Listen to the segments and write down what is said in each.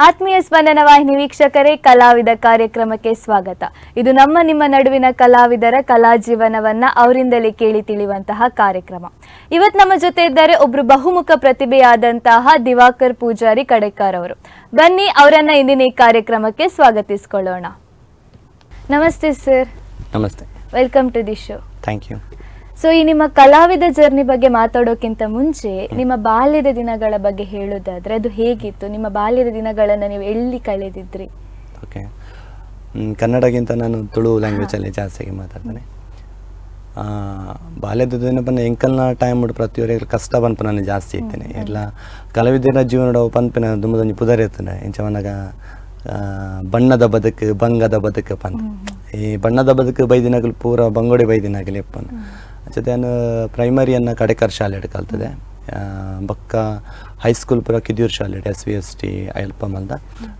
ಆತ್ಮೀಯ ಸ್ಪಂದನ ವಾಹಿನಿ ವೀಕ್ಷಕರೇ, ಕಲಾವಿದ ಕಾರ್ಯಕ್ರಮಕ್ಕೆ ಸ್ವಾಗತ. ಇದು ನಿಮ್ಮ ನಡುವಿನ ಕಲಾವಿದರ ಕಲಾ ಜೀವನವನ್ನ ಅವರಿಂದಲೇ ಕೇಳಿ ತಿಳಿಯುವಂತಹ ಕಾರ್ಯಕ್ರಮ. ಇವತ್ತು ನಮ್ಮ ಜೊತೆ ಇದ್ದಾರೆ ಒಬ್ರು ಬಹುಮುಖ ಪ್ರತಿಭೆಯಾದಂತಹ ದಿವಾಕರ್ ಪೂಜಾರಿ ಕಡೆಕಾರ್ ಅವರು. ಬನ್ನಿ ಅವರನ್ನ ಇಂದಿನ ಈ ಕಾರ್ಯಕ್ರಮಕ್ಕೆ ಸ್ವಾಗತಿಸಿಕೊಳ್ಳೋಣ. ನಮಸ್ತೆ ಸರ್. ನಮಸ್ತೆ. Welcome to the show. Thank you. So ಈ ನಿಮ್ಮ ಕಲಾವಿದ ಜರ್ನಿ ಬಗ್ಗೆ ಮಾತಾಡೋಕ್ಕಿಂತ ಮುಂಚೆ ನಿಮ್ಮ ಬಾಲ್ಯದ ದಿನಗಳ ಬಗ್ಗೆ ಹೇಳೋದಾದ್ರೆ ಅದು ಹೇಗಿತ್ತು? ನಿಮ್ಮ ಬಾಲ್ಯದ ದಿನಗಳನ್ನು ನೀವು ಎಲ್ಲಿ ಕಳೆದಿದ್ರಿ? ಓಕೆ, ಕನ್ನಡಗಿಂತ ನಾನು ತುಳು ಲ್ಯಾಂಗ್ವೇಜಲ್ಲಿ ಜಾಸ್ತಿಯಾಗಿ ಮಾತಾಡ್ತೇನೆ. ಬಾಲ್ಯದ ದಿನ ಬಂದು ಎಂಕಲ್ನ ಟೈಮ್ ಉಂಟು ಪ್ರತಿಯೊಬ್ಬರಿಗೆ ಕಷ್ಟ ಬಂತು ನಾನು ಜಾಸ್ತಿ ಇರ್ತೇನೆ. ಎಲ್ಲ ಕಲಾವಿದರ ಜೀವನ ಪಂಪಿನ ದುಮ್ಮದೊಂದು ಪುದರ್ ಇರ್ತೇನೆ. ಇಂಚವನಾಗ ಬಣ್ಣದ ಬದುಕು ಬಂಗದ ಬದುಕು ಪಂತ. ಈ ಬಣ್ಣದ ಬದುಕು ಬೈದಿನಾಗಲು ಪೂರ ಬಂಗೋಡಿ ಬೈದಿನಾಗಲಿ ಅಪ್ಪನ ಜೊತೆ ನಾನು ಪ್ರೈಮರಿಯನ್ನು ಕಡೆಕರ್ ಶಾಲೆ ಕಲ್ತದೆ. ಬಕ್ಕ ಹೈಸ್ಕೂಲ್ ಪೂರ ಕಿದ್ಯೂರ್ ಶಾಲೆ SVST ಅಲ್ಪ ಮಲ್ದ.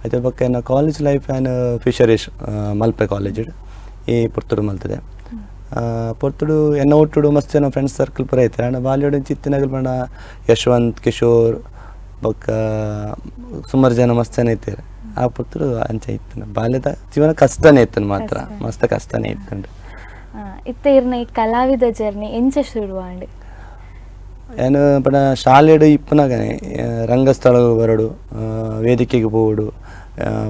ಅದ್ರ ಬಕ್ಕ ಏನು ಕಾಲೇಜ್ ಲೈಫ್ ಏನು ಫಿಶರೀಸ್ ಮಲ್ಪೆ ಕಾಲೇಜ್ ಈ ಪುರ್ತುಡು ಮಲ್ತದೆ. ಪುರ್ತುಡು ಎನ್ನ ಒಟ್ಟುಡು ಮಸ್ತ್ ಜನ ಫ್ರೆಂಡ್ಸ್ ಸರ್ಕಲ್ ಪೂರ ಐತೆ. ನಾನು ಬಾಲ್ಯಡು ಚಿತ್ತಿನಾಗಲು ಬಣ್ಣ ಯಶವಂತ್ ಕಿಶೋರ್ ಬಕ್ಕ ಸುಮಾರು ಜನ ಮಸ್ತ್ ಜನ ಐತಾರೆ. ಆ ಪುರ್ತರು ಅಂಚೆ ಇತ್ತು. ಬಾಲ್ಯದ ಜೀವನ ಕಷ್ಟನೇ ಇತ್ತು, ಮಾತ್ರ ಮಸ್ತ್ ಕಷ್ಟನೇ ಇತ್ತು. ಇತ್ತ ಇರ್ನ ಈ ಕಲಾವಿದ ಜರ್ನಿ ಎಂಚ ಶುರುವಾಂಡ್? ಏನು ಪಣ ಶಾಲೆಡು ಇಪ್ಪನಾಗ ರಂಗಸ್ಥಳ ಬರೋಡು, ವೇದಿಕೆಗೆ ಹೋಗೋಡು,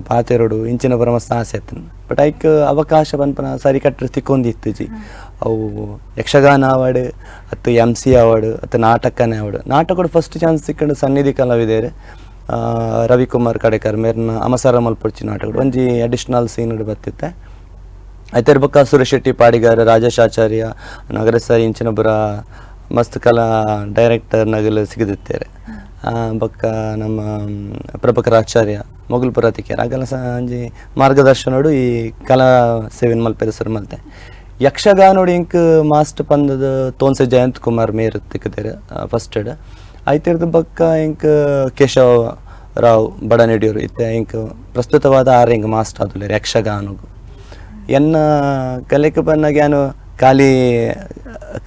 ಪಾತೆರೋಡು ಇಂಚಿನ ಬರ ಮಸ್ತ್ ಆಸೆ ಇತ್ತು. ಬಟ್ ಐಕ್ ಅವಕಾಶ ಪನ್ಪನ ಸರಿ ಕಟ್ಟರೆ ತಿಕ್ಕೊಂದಿತ್ತು ಜಿ. ಅವು ಯಕ್ಷಗಾನ ಅವಾರ್ಡ್ ಅತ್ತು MC ಅವಾರ್ಡ್ ಅತ್ತು ನಾಟಕನೇ ಅವಾರ್ಡ್. ನಾಟಕದ ಫಸ್ಟ್ ಚಾನ್ಸ್ ಸಿಕ್ಕೊಂಡು ಸನ್ನಿಧಿ ಕಲಾವಿದೇರು ರವಿಕುಮಾರ್ ಕಡೆಕರ್ ಮೇರ್ನ ಅಮಸಾರ ಮಲ್ಪುಡ್ಚಿ ನಾಟಕ ಒಂಜಿ ಅಡಿಷನಲ್ ಸೀನ್ ಬರ್ತಿತ್ತೆ. ಐತರ ಬಕ್ಕ ಸುರೇಶ್ ಶೆಟ್ಟಿ ಪಾಡಿಗಾರ, ರಾಜೇಶ್ ಆಚಾರ್ಯ, ನಗರ ಸರ್ ಇಂಚಿನೊಬ್ಬರ ಮಸ್ತ್ ಕಲಾ ಡೈರೆಕ್ಟರ್ ನಗಲು ಸಿಗದಿತ್ತೇರೆ. ಬಕ್ಕ ನಮ್ಮ ಪ್ರಭಾಕರ್ ಆಚಾರ್ಯ ಮೊಗಲ್ಪುರ ತಿಕ್ಕ್ಯಾರ. ಆಗೆಲ್ಲ ಅಂಜಿ ಮಾರ್ಗದರ್ಶನೋಡು ಈ ಕಲಾ ಸೇವೆನ್ ಮಲ್ಪೆದ ಸರ್ ಮಲ್ತೆ. ಯಕ್ಷಗಾನೋಡು ಇಂಕ್ ಮಾಸ್ಟ್ ಪಂದದ ತೋನ್ಸೆ ಜಯಂತ್ ಕುಮಾರ್ ಮೇರ್ ತಿಕ್ಕದೇರೆ ಫಸ್ಟ್ ಎಡ್. ಐತಿರ್ದು ಬಕ್ಕ ಇಂಕ್ ಕೇಶವ ರಾವ್ ಬಡನೆಡಿಯವರು ಇತ್ತೆ. ಇಂಕ್ ಪ್ರಸ್ತುತವಾದ ಆರು ಇಂಕ್ ಮಾಸ್ಟ್ ಆದುಲೇರು ಯಕ್ಷಗಾನಗೂ. ಎನ್ನ ಕಲೆಗೆ ಬಂದಾಗ ಏನು ಖಾಲಿ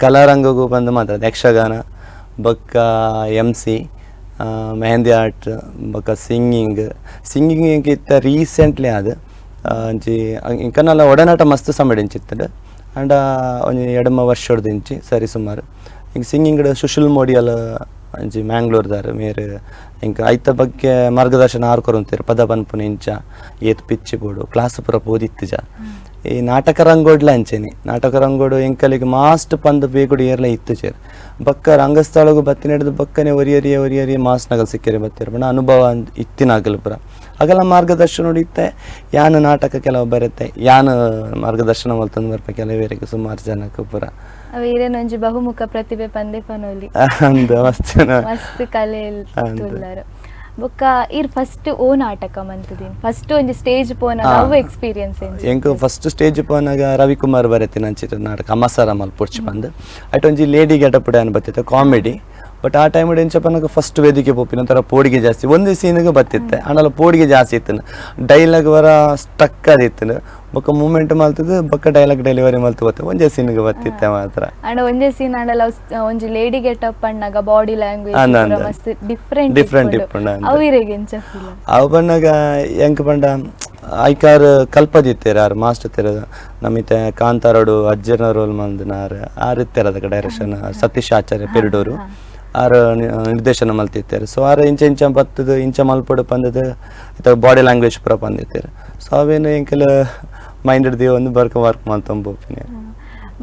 ಕಲಾರಂಗಗೂ ಬಂದು ಮಾತಾಡ್ದೆ. ಯಕ್ಷಗಾನ ಬಕ್ಕ MC ಮೆಹಂದಿ ಆರ್ಟ್ ಬಕ್ಕ ಸಿಂಗಿಂಗ್ ಇತ್ತ ರೀಸೆಂಟ್ಲಿ ಅದು ಅಂಚಿ ಇಂಕನೆಲ್ಲ ಒಡನಾಟ ಮಸ್ತ್ ಸಮಡಿಂಚಿತ್ತದ. ಅಂಡ ಒಂದು 2 ವರ್ಷದ ಇಂಚಿ ಸರಿ ಸುಮಾರು ಹಿಂಗೆ ಸಿಂಗಿಂಗ್ ಸುಶೀಲ್ ಮೋಡಿಯಲ್ಲ ಅಂಚಿ ಮ್ಯಾಂಗ್ಳೂರ್ದಾರ ಮೇರೆ ಇಂಕ ಐತ ಬಗ್ಗೆ ಮಾರ್ಗದರ್ಶನ ಆರ್ಕೊರಂತೀರು. ಪದ ಪನ್ಪುನ ಇಂಚ ಏತ್ ಪಿಚ್ಚಿ ಬೋಡು ಕ್ಲಾಸ್ ಪೂರ ಓದಿತ್ತು ಜಾ. ಈ ನಾಟಕ ರಂಗೋಡ್ಲ ಅಂಚೆನಿ ನಾಟಕ ರಂಗೋಡು ಎಂಕಲಿಗೆ ಮಾಸ್ಟ್ ಪಂದು ಬೇಗುಡು ಏರ್ಲ ಇತ್ತು ಚೇರ್. ಬಕ್ಕ ರಂಗಸ್ಥಳಗೂ ಬತ್ತಿ ನಡೆದು ಬಕ್ಕನೆ ಒರಿಯರಿಯ ಮಾಸ್ನಗಲ್ ಸಿಕ್ಕರೆ ಬತ್ತಿರ ಬಣ್ಣ ಅನುಭವ ಇತ್ತಿನಾಗಲು ಪುರ. ಹಾಗೆಲ್ಲ ಮಾರ್ಗದರ್ಶನ ನೋಡಿತ್ತೆ. ಯಾನು ನಾಟಕ ಕೆಲವು ಬರುತ್ತೆ, ಯಾನು ಮಾರ್ಗದರ್ಶನ ಮಲ್ತಂದು ಬರ್ಪ ಕೆಲವೇರಿಗೆ ಸುಮಾರು ಜನಕ್ಕೆ ಪುರ ಅವರೇನೊಂಜಿ ಬಹುಮುಖ ಪ್ರತಿಭೆ ಪಂದೆ ಪನೋಲಿ ಮಸ್ತ್ ಕಲೆ ಬೊಕ್ಕ ಇರ್ ಫಸ್ಟ್ ಓ ನಾಟಕ ಮಂತದಿನ್ ಫಸ್ಟ್ ಒಂಜಿ ಸ್ಟೇಜ್ ಪೋನ ಲವ್ ಎಕ್ಸ್ಪೀರಿಯನ್ಸ್ ಎಂಕ್ ಫಸ್ಟ್ ಸ್ಟೇಜ್ ಪೋನಾಗ ರವಿಕುಮಾರ್ ಬರತ್ತೆ ನಂಚಿತ ನಾಟಕ ಅಮಸಾರ ಮಲ್ಪುಡ್ಚಿ ಬಂದು ಐಟ್ ಒಂಜಿ ಲೇಡಿ ಗೆಟಪ್ ಅನ್ ಬತ್ತಿತ್ತು ಕಾಮಿಡಿ. ಬಟ್ ಆ ಟೈಮ್ ಎಂಚಪ್ಪನಾಗ ಫಸ್ಟ್ ವೇದಿಕೆ ಪೋಪಿನ ಒಂಥರ ಪೋಡಿಗೆ ಜಾಸ್ತಿ ಒಂದೇ ಸೀನಿಗೆ ಬತ್ತಿತ್ತೆ. ಆನಲ್ಲ ಪೋಡಿಗೆ ಜಾಸ್ತಿ ಇತ್ತು, ಡೈಲಾಗ್ ವರ ಸ್ಟಕ್ ಅದಿತ್ತು. ಬೊಕ್ಕ ಮೂಮೆಂಟ್ ಮಲ್ತದ ಬೊಕ್ಕ ಡೈಲಾಗ್ ಡೆಲಿವರಿ ಮಲ್ತು ಬತ್ತೆ ಒಂದೇ ಸೀನಿಗೆ ಬತ್ತಿತ್ತೆ ಮಾತ್ರ. ಅಂಡ ಒಂದೇ ಸೀನ್ ಆಂಡಲ ಒಂಜಿ ಲೇಡಿ ಗೆಟಪ್ ಪಣ್ಣಾಗ ಬಾಡಿ ಲ್ಯಾಂಗ್ವೇಜ್ ಮಸ್ತ್ ಡಿಫರೆಂಟ್ ಅವಿರೆಗೆ ಎಂಚ ಫೀಲ್ ಅವು ಬಣ್ಣಾಗ ಎಂಕ್ ಪಂಡ ಐಕಾರ್ ಕಲ್ಪದಿತ್ತೇರ ಆರು ಮಾಸ್ಟರ್ ತೆರದ ನಮಿತೆ ಕಾಂತಾರೋಡು ಅಜ್ಜನ ರೋಲ್ ಮಂದನಾರು ಆರು ಇತ್ತೇರದ ಡೈರೆಕ್ಷನ್ ಸತೀಶ್ ಆಚಾರ್ಯ ಪೆರಡೂರು ಆರು ನಿರ್ದೇಶನ ಮಲ್ತಿರ್ತಾರೆ. ಸೊ ಆರು ಇಂಚ ಬತ್ತದು ಇಂಚ ಮಲ್ಪಡು ಪಂದದು ಇತ್ತ ಬಾಡಿ ಲ್ಯಾಂಗ್ವೇಜ್ ಪೂರ ಬಂದಿರ್ತಾರೆ. ಸೊ ಅವೇನು ಎಂಕೆಲ್ಲ ಮೈಂಡ್ ಹಿಡ್ದು ಒಂದು ವರ್ಕ್ ಮಾಡ್ತಂಬೋಪಿನಿ.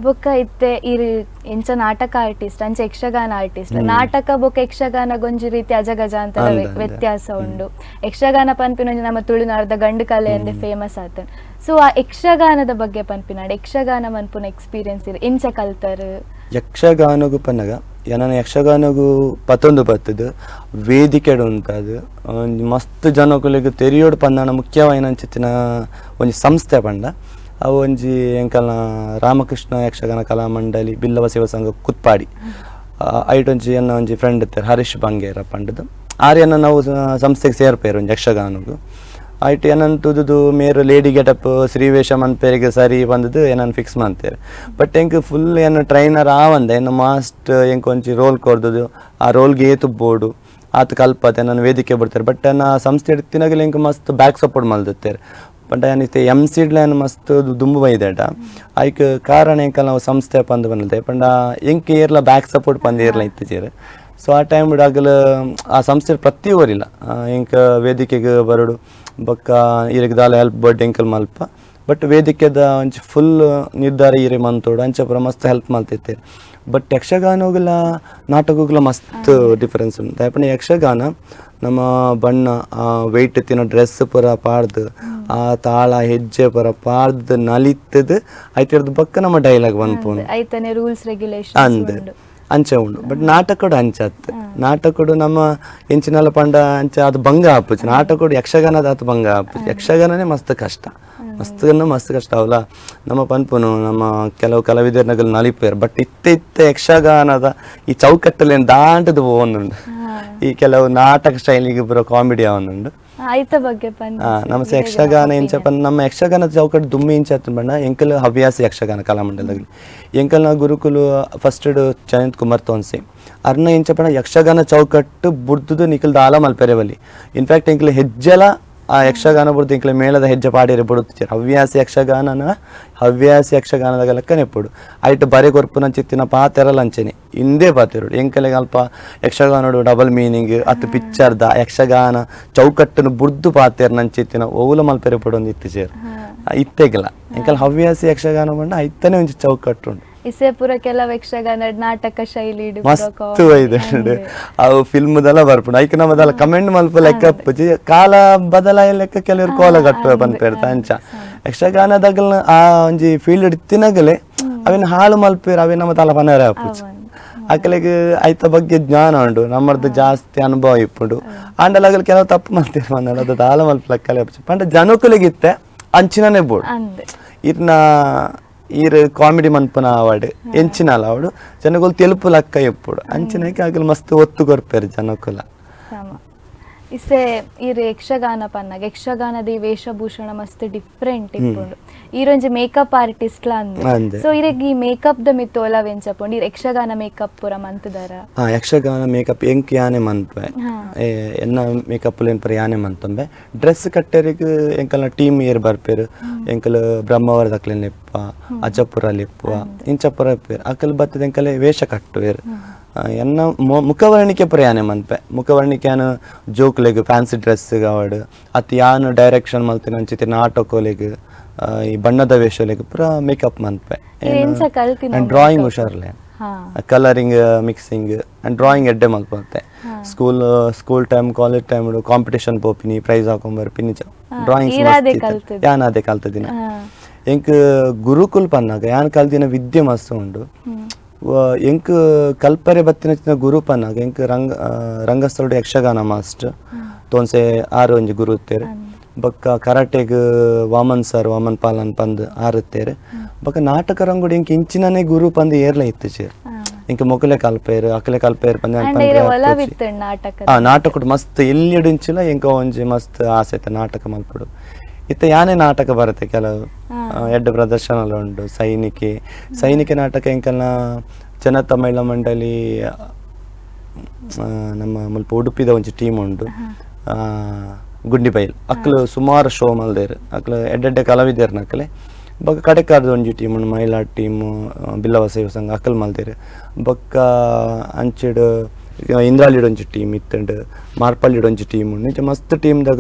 ಬೊಕ್ಕ ಇತ್ತೆ ಇರು ಎಂಚ ನಾಟಕ ಆರ್ಟಿಸ್ಟ್ ಅಂಚ ಯಕ್ಷಗಾನ ಆರ್ಟಿಸ್ಟ್. ನಾಟಕ ಬೊಕ್ಕ ಯಕ್ಷಗಾನ ಗೊಂಜಿ ರೀತಿ ಅಜಗಜ ಅಂತ ವ್ಯತ್ಯಾಸ ಉಂಡು. ಯಕ್ಷಗಾನ ಪನ್ಪಿನ ನಮ್ಮ ತುಳುನಾಡದ ಗಂಡು ಕಲೆ ಅಂದೆ ಫೇಮಸ್ ಆತನ್. ಸೊ ಆ ಯಕ್ಷಗಾನದ ಬಗ್ಗೆ ಪನ್ಪಿನಾಡ ಯಕ್ಷಗಾನ ಮನ್ಪುನ ಎಕ್ಸ್ಪೀರಿಯನ್ಸ್ ಇರು ಎಂಚ ಕಲ್ತರು? ಯಕ್ಷಗಾನಗೂ ಪನ್ನಗ ಏನನ ಯಕ್ಷಗಾನಗೂ ಪತ್ತೊಂದು ಬತ್ತದು ವೇದಿಕೆ ಉಂಟದು ಮಸ್ತ್ ಜನಗಳಿಗೆ ತೆರಿಯೋಡು ಪಂದಾಣ ಮುಖ್ಯವಾಯಿನಂಚಿತ್ತಿನ ಒಂಜಿ ಸಂಸ್ಥೆ ಪಂಡ. ಅವು ಒಂಜಿ ಎಂಕಲ್ನ ರಾಮಕೃಷ್ಣ ಯಕ್ಷಗಾನ ಕಲಾ ಮಂಡಳಿ ಬಿಲ್ಲವ ಸೇವಾ ಸಂಘ ಕುತ್ಪಾಡಿ ಐಟ್ ಒಂಜಿ ಎನ್ನ ಒಂಜಿ ಫ್ರೆಂಡ್ ಇರ್ತಾರೆ ಹರೀಶ್ ಬಂಗೇರ ಪಂಡದು ಆರ್ಯನ ನಾವು ಸಂಸ್ಥೆಗೆ ಸೇರ್ಪೇರು ಒಂಜಿ ಯಕ್ಷಗಾನಗೂ. ಐಟ್ ಏನಂತುದು ಮೇರು ಲೇಡಿ ಗೆಟಪ್ ಶ್ರೀವೇಶ ಮನ್ಪೇರಿಗೆ ಸರಿ ಬಂದದ್ದು ಏನನ್ನು ಫಿಕ್ಸ್ ಮಾಡ್ತೇವೆ. ಬಟ್ ಎಂಕ್ ಫುಲ್ ಏನು ಟ್ರೈನರ್ ಆವಂದೆ ಏನು ಮಾಸ್ಟ್ ಎಂಕ್ ಒಂಚಿ ರೋಲ್ ಕೊಡ್ದು ಆ ರೋಲ್ಗೆ ಏತು ಬೋರ್ಡು ಆತ ಕಲ್ಪತೆ ನಾನು ವೇದಿಕೆ ಬಿಡ್ತಾರೆ ಬಟ್ ನಾ ಸಂಸ್ಥೆ ಇಡ್ತಿನಾಗಲಿ ಇಂಕ ಮಸ್ತ್ ಬ್ಯಾಕ್ ಸಪೋರ್ಟ್ ಮಲ್ದಿರ್ತಾರೆ ಪಂಡ ಏನಿತ್ತೆ ಸಿಡ್ಲೇನು ಮಸ್ತ್ ದುಂಬು ಬೈದೇಟ ಐಕ್ ಕಾರಣ ಎಂಕಲ್ ನಾವು ಸಂಸ್ಥೆ ಪಂದು ಬಂದಿದೆ ಪಂಡ ಎಂಕ್ ಏರ್ಲ ಬ್ಯಾಕ್ ಸಪೋರ್ಟ್ ಪಂದು ಏರ್ಲ ಇತ್ತೀಚೇರು ಸೊ ಆ ಟೈಮ್ ಆಗಲು ಆ ಸಂಸ್ಥೆ ಪ್ರತಿ ಓರಿಲ್ಲ ಇಂಕ ವೇದಿಕೆಗೆ ಬರೋಡು ಬೊಕ್ಕ ಇರಗೆ ದಾಲ ಹೆಲ್ಪ್ ಬರ್ಡ್ ಎಂಕಲ್ ಮಲ್ಪ ಬಟ್ ವೇದಿಕೆದ ಒಂಚ ಫುಲ್ ನಿರ್ಧಾರ ಇರೆ ಮಂತೋಡು ಅಂಚ ಪೂರ ಮಸ್ತ್ ಹೆಲ್ಪ್ ಮಲ್ತಿರ್ತಾರೆ ಬಟ್ ಯಕ್ಷಗಾನಗಳ ನಾಟಕಗಳ ಮಸ್ತ್ ಡಿಫರೆನ್ಸ್ ಉಂಟು ಯಾಪಂಡ ಯಕ್ಷಗಾನ ನಮ್ಮ ಬಣ್ಣ ವೆಯ್ಟ್ ತಿನ್ನೋ ಡ್ರೆಸ್ ಪೂರ ಪಾಡ್ದು ಆ ತಾಳ ಹೆಜ್ಜೆ ಪೂರ ಪಾಡ್ದು ನಲಿತದು ಐತಿರ್ದು ಬಕ್ಕ ನಮ್ಮ ಡೈಲಾಗ್ ಬಂದ್ಪೋನು ರೂಲ್ಸ್ ರೆಗ್ಯುಲೇಷನ್ ಅಂದ್ ಅಂಚೆ ಉಂಡು ಬಟ್ ನಾಟಕಡು ಅಂಚತ್ ನಾಟಕಡು ನಮ್ಮ ಎಂಚಿನಲ್ಲ ಪಂಡ ಅಂಚ ಅದು ಭಂಗ ಹಾಪುಜಿ ನಾಟಕಡು ಯಕ್ಷಗಾನದ ಅದು ಭಂಗ ಹಾಪುಜಿ ಯಕ್ಷಗಾನನೇ ಮಸ್ತ್ ಕಷ್ಟ ಮಸ್ತ್ ಕಷ್ಟ ಅವಲ್ಲ ನಮ್ಮ ಪನ್ಪುನು ನಮ್ಮ ಕೆಲವು ಕಲಾವಿದರ್ನಗಲ್ ನಲಿಪೇರು ಬಟ್ ಇತ್ತ ಯಕ್ಷಗಾನದ ಈ ಚೌಕಟ್ಟಲ್ಲಿ ದಾಂಟದು ಹೋಗುಂಡು ಈ ಕೆಲವು ನಾಟಕ ಸ್ಟೈಲಿಗೆ ಬರೋ ಕಾಮಿಡಿ ಅವನುಂಡು ನಮ್ಮ ಯಕ್ಷಗಾನ ಇಂಚ ನಮ್ಮ ಯಕ್ಷಗಾನದ ಚೌಕಟ್ಟು ದುಮ್ಮಿ ಇಂಚ ಬಣ್ಣ ಎಂಕಲ್ ಹವ್ಯಾಸ ಯಕ್ಷಗಾನ ಕಲಾಮಂಡಲದಲ್ಲಿ ಎಂಕಲ್ನ ಗುರುಕುಲು ಫಸ್ಟ್ ಜಯಂತ್ ಕುಮಾರ್ ತೋನ್ಸಿ ಅರ್ನ ಇಂಚ ಪಣ ಯಕ್ಷಗಾನ ಚೌಕಟ್ಟು ಬುಡ್ದು ನಿಖಲ್ ದಾಲ ಮಲ್ಪೆರೆ ಬಲಿ ಇನ್ಫ್ಯಾಕ್ಟ್ ಎಂಕಲ್ ಹೆಜ್ಜೆಲ ಆ ಯಕ್ಷಗಾನ ಬುಡ್ದು ಇಂಕಲ ಮೇಳದ ಹೆಜ್ಜೆ ಪಾಡಿರಿ ಬುಡುತ್ತೀರ ಹವ್ಯಾಸ ಯಕ್ಷಗಾನದ ಲೆಕ್ಕನೆ ಎಪ್ಪುಡು ಐಟ್ ಬರೆ ಕೊರ್ಪುನ ಚಿತ್ತಿನ ಪಾತೆರಲ್ಲ ಅಂಚೆನೆ ಹಿಂದೆ ಪಾತೆರುಡು ಎಂಕಲೆಗೆ ಅಲ್ಪ ಯಕ್ಷಗಾನೋಡು ಡಬಲ್ ಮೀನಿಂಗ್ ಅತ್ತು ಪಿಕ್ಚರ್ದ ಯಕ್ಷಗಾನ ಚೌಕಟ್ಟನ್ನು ಬುಡ್ದು ಪಾತೆರ್ ನಂಚಿತ್ತಿನ ಓಲ ಮಲ್ಪೆರೆ ಪಡೊಂದು ಇತ್ತೀಚೇರು ಇತ್ತೆಗಿಲ್ಲ ಎಂಕಲ್ ಹವ್ಯಾಸ ಯಕ್ಷಗಾನ ಬಂಡ ಐತನೇ ಒಂಚು ಚೌಕಟ್ಟು ಉಂಟು ಇಸೆ ಪೂರ ಕೆಲವು ಯಕ್ಷಗಾನ ನಾಟಕ ಶೈಲಿ ಮಸ್ತ್ ಇದೆ ಅವು ಫಿಲ್ಮ್ದೆಲ್ಲ ಬರ್ಪುಂಡು ಐಕೆ ನಮ್ಮದೆಲ್ಲ ಕಮೆಂಟ್ ಮಲ್ಪ ಲೆಕ್ಕ ಅಪ್ಪುಜಿ ಕಾಲ ಬದಲಾಯ ಲೆಕ್ಕ ಕೆಲವರು ಕೋಲ ಕಟ್ಟುವ ಪನ್ಪೇರ್ತ ಅಂಚ ಯಕ್ಷಗಾನದಾಗಲ್ ಆ ಒಂಜಿ ಫೀಲ್ಡ್ ಇತ್ತಿನಾಗಲೇ ಅವಿನ ಹಾಳು ಮಲ್ಪೇರು ಅವಿ ನಮ್ಮ ತಲ ಪನರೆ ಅಪ್ಪುಜಿ ಅಕಲೆಗೆ ಐತ ಬಗ್ಗೆ ಜ್ಞಾನ ಉಂಡು ನಮ್ಮದು ಜಾಸ್ತಿ ಅನುಭವ ಇಪ್ಪುಂಡು ಆಂಡಲಾಗಲ್ ಕೆಲವು ತಪ್ಪು ಮಲ್ತೀರಿ ಬಂದ ಅದು ತಾಳ ಮಲ್ಪ ಲೆಕ್ಕಲೆ ಅಪ್ಪುಜಿ ಪಂಡ ಜನಕುಲಿಗಿತ್ತೆ ಅಂಚಿನನೇ ಬೋಡು ಇರ್ನ ಈರ್ ಕಾಮಿಡಿ ಮನ್ಪನ ಆವಾಡು ಎಂಚಿನಲ್ಲ ಅವಡು ಜನಗಳು ತೆಲುಪು ಲಕ್ಕ ಎಪ್ಪುಡು ಅಂಚಿನಕ್ಕೆ ಆಗಲು ಮಸ್ತ್ ಒತ್ತು ಕೊರ್ಪೇರು ಜನಕುಲ ಇಸೆ ಈರ್ ಯಕ್ಷಗಾನ ಪನ್ನಗ ಯಕ್ಷಗಾನದ ಈ ವೇಷಭೂಷಣ ಮಸ್ತ್ ಡಿಫ್ರೆಂಟ್ ಇಪ್ಪುಂಡು ಈರೊಂಜಿ ಮೇಕಪ್ ಆರ್ಟಿಸ್ಟ್ ಅಂದ್ ಸೊ ಇರಗ್ ಈ ಮೇಕಪ್ ದ ಮಿತ್ ಒಲವೆಂಚಪುಂಡು ಈರ್ ಯಕ್ಷಗಾನ ಮೇಕಪ್ ಪೂರ ಮಂತುದಾರ ಯಕ್ಷಗಾನ ಮೇಕಪ್ ಎಂಕ್ ಯಾನೆ ಮನ್ಪೆ ಎನ್ನ ಮೇಕಪ್ ಲೇನ್ ಪರ ಯಾನೆ ಮನ್ತಂಬೆ ಡ್ರೆಸ್ ಕಟ್ಟೆರಿಗೆ ಎಂಕಲ್ನ ಟೀಮ್ ಏರ್ ಬರ್ಪೇರು ಎಂಕಲ್ ಬ್ರಹ್ಮವರದಕ್ಲೆನ್ ಲೆಪ್ಪ ಅಜ್ಜಪುರ ಲೆಪ್ಪುವ ಇಂಚಪುರ ಪೇರು ಅಕಲ್ ಬತ್ತದ ಎಂಕಲೆ ವೇಷ ಕಟ್ಟುವೇರು ಎನ್ನ ಮುಖವರ್ಣಿಕೆ ಪುರ ಯಾನೆ ಮನ್ಪೆ ಮುಖವರ್ಣಿಕೆ ಯಾನು ಜೋಕ್ಲೆಗ್ ಫ್ಯಾನ್ಸಿ ಡ್ರೆಸ್ಸಿಗೆ ಅವಾಡು ಅತ್ ಯಾನು ಡೈರೆಕ್ಷನ್ ಮಲ್ತಿನ ಅಂಚಿತಿ ನಾಟಕೋಲೆಗ್ ಈ ಬಣ್ಣದ ವೇಷಲೆಗ್ ಪುರ ಮೇಕಪ್ ಮನ್ಪೆ ಡ್ರಾಯಿಂಗ್ ಹುಷಾರ್ಲೆ ಕಲರಿಂಗ್ ಮಿಕ್ಸಿಂಗ್ ಅಂಡ್ ಡ್ರಾಯಿಂಗ್ ಎಡ್ಡೆ ಮಲ್ಪತ್ತೆ school time college time competition ಪೋಪಿನಿ ಪ್ರೈಸ್ ಹಾಕೊಂಡ್ ಬರ್ಪಿನಿ ಡ್ರಾಯಿಂಗ್ ಯಾನ್ ಅದೇ ಕಲ್ತದಿನ ಎಂಕ್ ಗುರುಕುಲ್ ಪನ್ನಾಗ ಯಾನ್ ಕಲ್ತಿನ ವಿದ್ಯೆ ಮಸ್ತ್ ಉಂಡು ಎಂಕ್ ಕಲ್ಪರೆ ಬತ್ತಿನ ಗುರು ಪನ್ನಾಗ ಎಂಕ್ ರಂಗಸ್ಥಳದ ಯಕ್ಷಗಾನ ಮಾಸ್ಟರ್ ತೋನ್ಸೆ ಆರು ಒಂಜಿ ಗುರು ಇತ್ತೇರು ಬೊಕ್ಕ ಕರಾಟೆಗ್ ವಾಮನ್ ಪಾಲನ್ ಪಂದ್ ಆರುತ್ತೇರು ಬೊಕ್ಕ ನಾಟಕ ರಂಗುಡು ಎಂಕ್ ಇಂಚಿನನೇ ಗುರು ಪಂದ್ ಏರ್ಲ ಇತ್ತೀಚೇರು ಇಂಕ ಮೊಕಲೆ ಕಲ್ಪೇರು ಅಕಲೆ ಕಲ್ಪೇರು ನಾಟಕ ಮಸ್ತ್ ಎಲ್ಲಿಡು ಇಂಚಿಲ ಎಂಕ ಒಂಜಿ ಮಸ್ತ್ ಆಸೆ ಐತೆ ನಾಟಕ ಮಲ್ಪುಡು ಇತ್ತ ಯಾನೇ ನಾಟಕ ಬರುತ್ತೆ ಕೆಲವು ಎಡ್ಡು ಪ್ರದರ್ಶನ ಉಂಟು ಸೈನಿಕೆ ನಾಟಕ ಎಂಕಲ್ನ ಜನತಾ ಮಹಿಳಾ ಮಂಡಳಿ ನಮ್ಮ ಮುಲ್ಪ ಉಡುಪಿದ ಒಂಜಿ ಟೀಮ್ ಉಂಟು ಗುಂಡಿಬೈಲ್ ಅಕ್ಲು ಸುಮಾರು ಶೋ ಮಲ್ದೇರು ಅಕ್ಲು ಎಡ್ಡೆಡ್ಡೆ ಕಲಾವಿದರ್ನ ಅಕ್ಲೆ ಬೊಕ್ಕ ಕಡೆಕಾರ್ದ ಒಂಜಿ ಟೀಮ್ ಉಂಡು ಮಹಿಳಾ ಟೀಮ್ ಬಿಲ್ಲವ ಸೇವಾ ಸಂಘ ಅಕ್ಕಲ್ ಮಲ್ದೇರು ಬೊಕ್ಕ ಅಂಚಿಡು ಇಂದ್ರಾಲಿಡ್ ಒಂಜಿ ಟೀಮ್ ಇತ್ತಂಡು ಮಾರ್ಪಳ್ಳಿಡ್ ಒಂಜಿ ಟೀಮ್ ಉಂಡು ಇಂಚ ಮಸ್ತ್ ಟೀಮ್ದಾಗ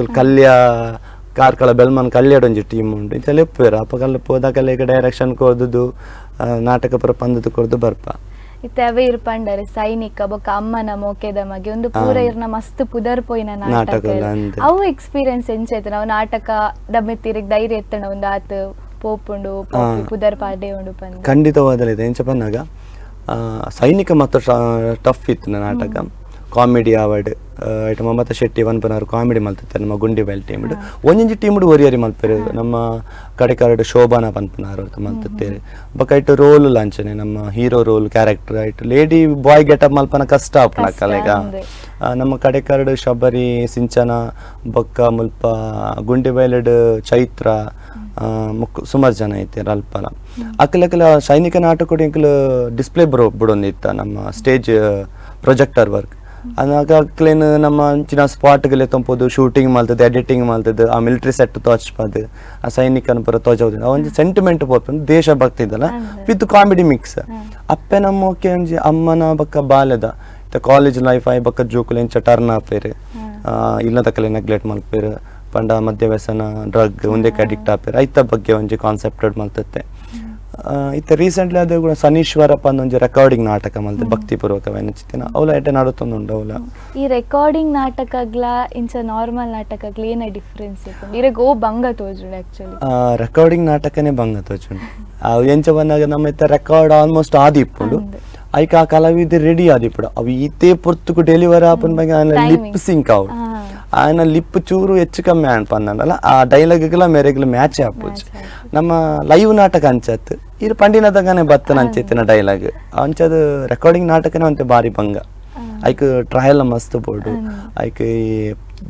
ಕಾರ್ಕಳ ಬೆಲ್ಮನ್ ಕಲ್ಯಾಡ್ ಒಂಜಿ ಟೀಮ್ ಉಂಡು ಇಂಚ ಲೆಪ್ಪೇರು ಅಪ್ಪ ಕಲ್ಲ ಪೋದಾಕಲ್ಲ ಈಗ ಡೈರೆಕ್ಷನ್ ಕೊರ್ದುದು ನಾಟಕ ಪುರ ಪಂದದು ಕೊರ್ದು ಬರ್ಪ ಇತ್ತವೆ ಇರ್ಪಂಡರೆ ಸೈನಿಕ ಬೊಕ್ಕ ಅಮ್ಮನ ಮೋಕೆದ ಮಗೆ ಒಂದು ಪೂರ ಇರ್ನ ಮಸ್ತ್ ಪುದರ್ ಪೋಯಿನ ನಾಟಕ ಅವು ಎಕ್ಸ್ಪೀರಿಯನ್ಸ್ ಎಂಚೈತೆ ನಾವು ನಾಟಕ ಡಮ್ಮೆತ್ತಿರಿಗೆ ಧೈರ್ಯ ಎತ್ತಣ ಒಂದು ಆತು ಪೋಪುಂಡು ಪುದರ್ ಪಾಡೆ ಉಂಡು ಪಂದ ಖಂಡಿತವಾದಲಿದೆ ಎಂಚ ಪನ್ನಾಗ ಸೈನಿಕ ಮತ್ತು ಟಫ್ ಇತ್ತು ನಾಟಕ ಕಾಮಿಡಿ ಅವಾರ್ಡ್ ಐಟ ಮಮತಾ ಶೆಟ್ಟಿ ವನ್ಪನವರು ಕಾಮಿಡಿ ಮಲ್ತಿರ್ತಾರೆ ನಮ್ಮ ಗುಂಡಿ ಬೈಲ್ ಟೀಮ್ ಒಂಜೊಂಜಿ ಟೀಮ್ ಒರಿಯರಿ ಮಲ್ಪೇರು ನಮ್ಮ ಕಡೆಕಾರ್ಡ್ ಶೋಭಾನ ಪನ್ಪನಾರು ಮಲ್ತಿರ್ತೇವೆ ಬೊಕ ಐಟು ರೋಲ್ ಲಾಂಚನೆ ನಮ್ಮ ಹೀರೋ ರೋಲ್ ಕ್ಯಾರೆಕ್ಟರ್ ಐಟು ಲೇಡಿ ಬಾಯ್ ಗೆಟಪ್ ಮಲ್ಪನ ಕಷ್ಟ ಆಪನಕ್ಕಲೆಗ ನಮ್ಮ ಕಡೆಕಾರ್ಡ್ ಶಬರಿ ಸಿಂಚನ ಬೊಕ್ಕ ಮುಲ್ಪ ಗುಂಡಿ ಬೈಲಡ್ ಚೈತ್ರ ಸುಮಾರು ಜನ ಐತೆ ಅಲ್ಪಲ ಅಕ್ಕಲಕ್ಕಲ ಸೈನಿಕ ನಾಟಕ ಎಂಕಲ್ ಡಿಸ್ಪ್ಲೇ ಬಿಡೊಂದಿತ್ತ ನಮ್ಮ ಸ್ಟೇಜ್ ಪ್ರೊಜೆಕ್ಟರ್ ವರ್ಕ್ ಅನಾಗ ಅಕ್ಲೇನು ನಮ್ಮ ಅಂಚಿನ ಸ್ಪಾಟ್ಗಲೆ ತೊಂಪೋದು ಶೂಟಿಂಗ್ ಮಾಡ್ತದೆ ಎಡಿಟಿಂಗ್ ಮಾಡ್ತದೆ ಆ ಮಿಲಿಟರಿ ಸೆಟ್ ತೋಚ್ಪದು ಆ ಸೈನಿಕನ ಪುರ ತೋಜೋದು ಆ ಒಂದು ಸೆಂಟಿಮೆಂಟ್ ಪೋಪನ್ ದೇಶಭಕ್ತಿ ಇದಲ್ಲ ವಿತ್ ಕಾಮಿಡಿ ಮಿಕ್ಸ್ ಅಪ್ಪೆ ನಮ್ಮ ಓಕೆ ಒಂಜಿ ಅಮ್ಮನ ಬಕ್ಕ ಬಾಲ್ಯದ ಕಾಲೇಜ್ ಲೈಫ್ ಆಯ್ ಬಕ್ಕ ಜೋಕುಲು ಎಂಚ ಟರ್ನ್ ಆಪೇರು ಇಲ್ಲದಕ್ಕಲೆ ನೆಗ್ಲೆಕ್ಟ್ ಮಲ್ಪೇರು ಪಂಡ ಮದ್ಯ ವ್ಯಸನ ಡ್ರಗ್ ಒಂದಕ್ಕೆ ಅಡಿಕ್ಟ್ ಆಪೇರು ಐತ ಬಗ್ಗೆ ಒಂಜಿ ಕಾನ್ಸೆಪ್ಟೆಡ್ ಮಲ್ತತ್ತೆ ಇತ್ತ ರೀಸೆಂಟ್ಲಿ ಅದು ಕೂಡ ಸನೀಶ್ವರಪ್ಪ ಒಂಜಿ ರೆಕಾರ್ಡಿಂಗ್ ನಾಟಕ ಮಲ್ತೆ ಭಕ್ತಿಪೂರ್ವಕವಾಗಿ ಚಿತ್ತಿನ ಅವಲ ಎಡ್ಡೆ ನಡುತ್ತೊಂದುಂಡು ಅವಲ ಈ ರೆಕಾರ್ಡಿಂಗ್ ನಾಟಕಗ್ಲ ಇಂಚ ನಾರ್ಮಲ್ ನಾಟಕಗ್ಲ ಏನ ಡಿಫರೆನ್ಸ್ ಇತ್ತು ಇರಗ್ ಓ ಬಂಗ ತೋಜುಂಡು ಆಕ್ಚುಲಿ ರೆಕಾರ್ಡಿಂಗ್ ನಾಟಕನೇ ಬಂಗ ತೋಜುಂಡು ಅವು ಎಂಚ ಬಂದಾಗ ನಮ್ಮ ಇತ್ತ ರೆಕಾರ್ಡ್ ಆಲ್ಮೋಸ್ಟ್ ಆದಿಪ್ಪುಂಡು ಐಕ ಆ ಕಲಾವಿದ ರೆಡಿ ಆದಿಪ್ಪುಡು ಅವು ಈತೆ ಪೊರ್ತುಕು ಡೆಲಿವರ್ ಆಪನ್ ಬಗ್ಗೆ ಲಿಪ್ ಸಿಂಕ್ ಆವು ఆయన లిప్ చూరు ಹೆಚ್ಚು ಕಮ್ಮಿ ಅನ್ಪಂದಲ್ಲ ಆ ಡೈಲಾಗ್ಗಳ ಮೇರೆಗ್ಲ ಮ್ಯಾಚ್ ಆಪುಜ್ ನಮ್ಮ ಲೈವ್ ನಾಟಕ ಅಂಚತ್ ಇದು ಪಂಡಿನದಾಗನೆ ಬತ್ತನ ಅಂಚೆತ್ತಿನ ಡೈಲಾಗ್ ಅಂಚದು ರೆಕಾರ್ಡಿಂಗ್ ನಾಟಕನೇ ಅಂತೆ ಬಾರಿ ಭಂಗ ಐಕ್ ಟ್ರಯಲ್ ಮಸ್ತ್ ಬೋಡು ಐಕ್ ಈ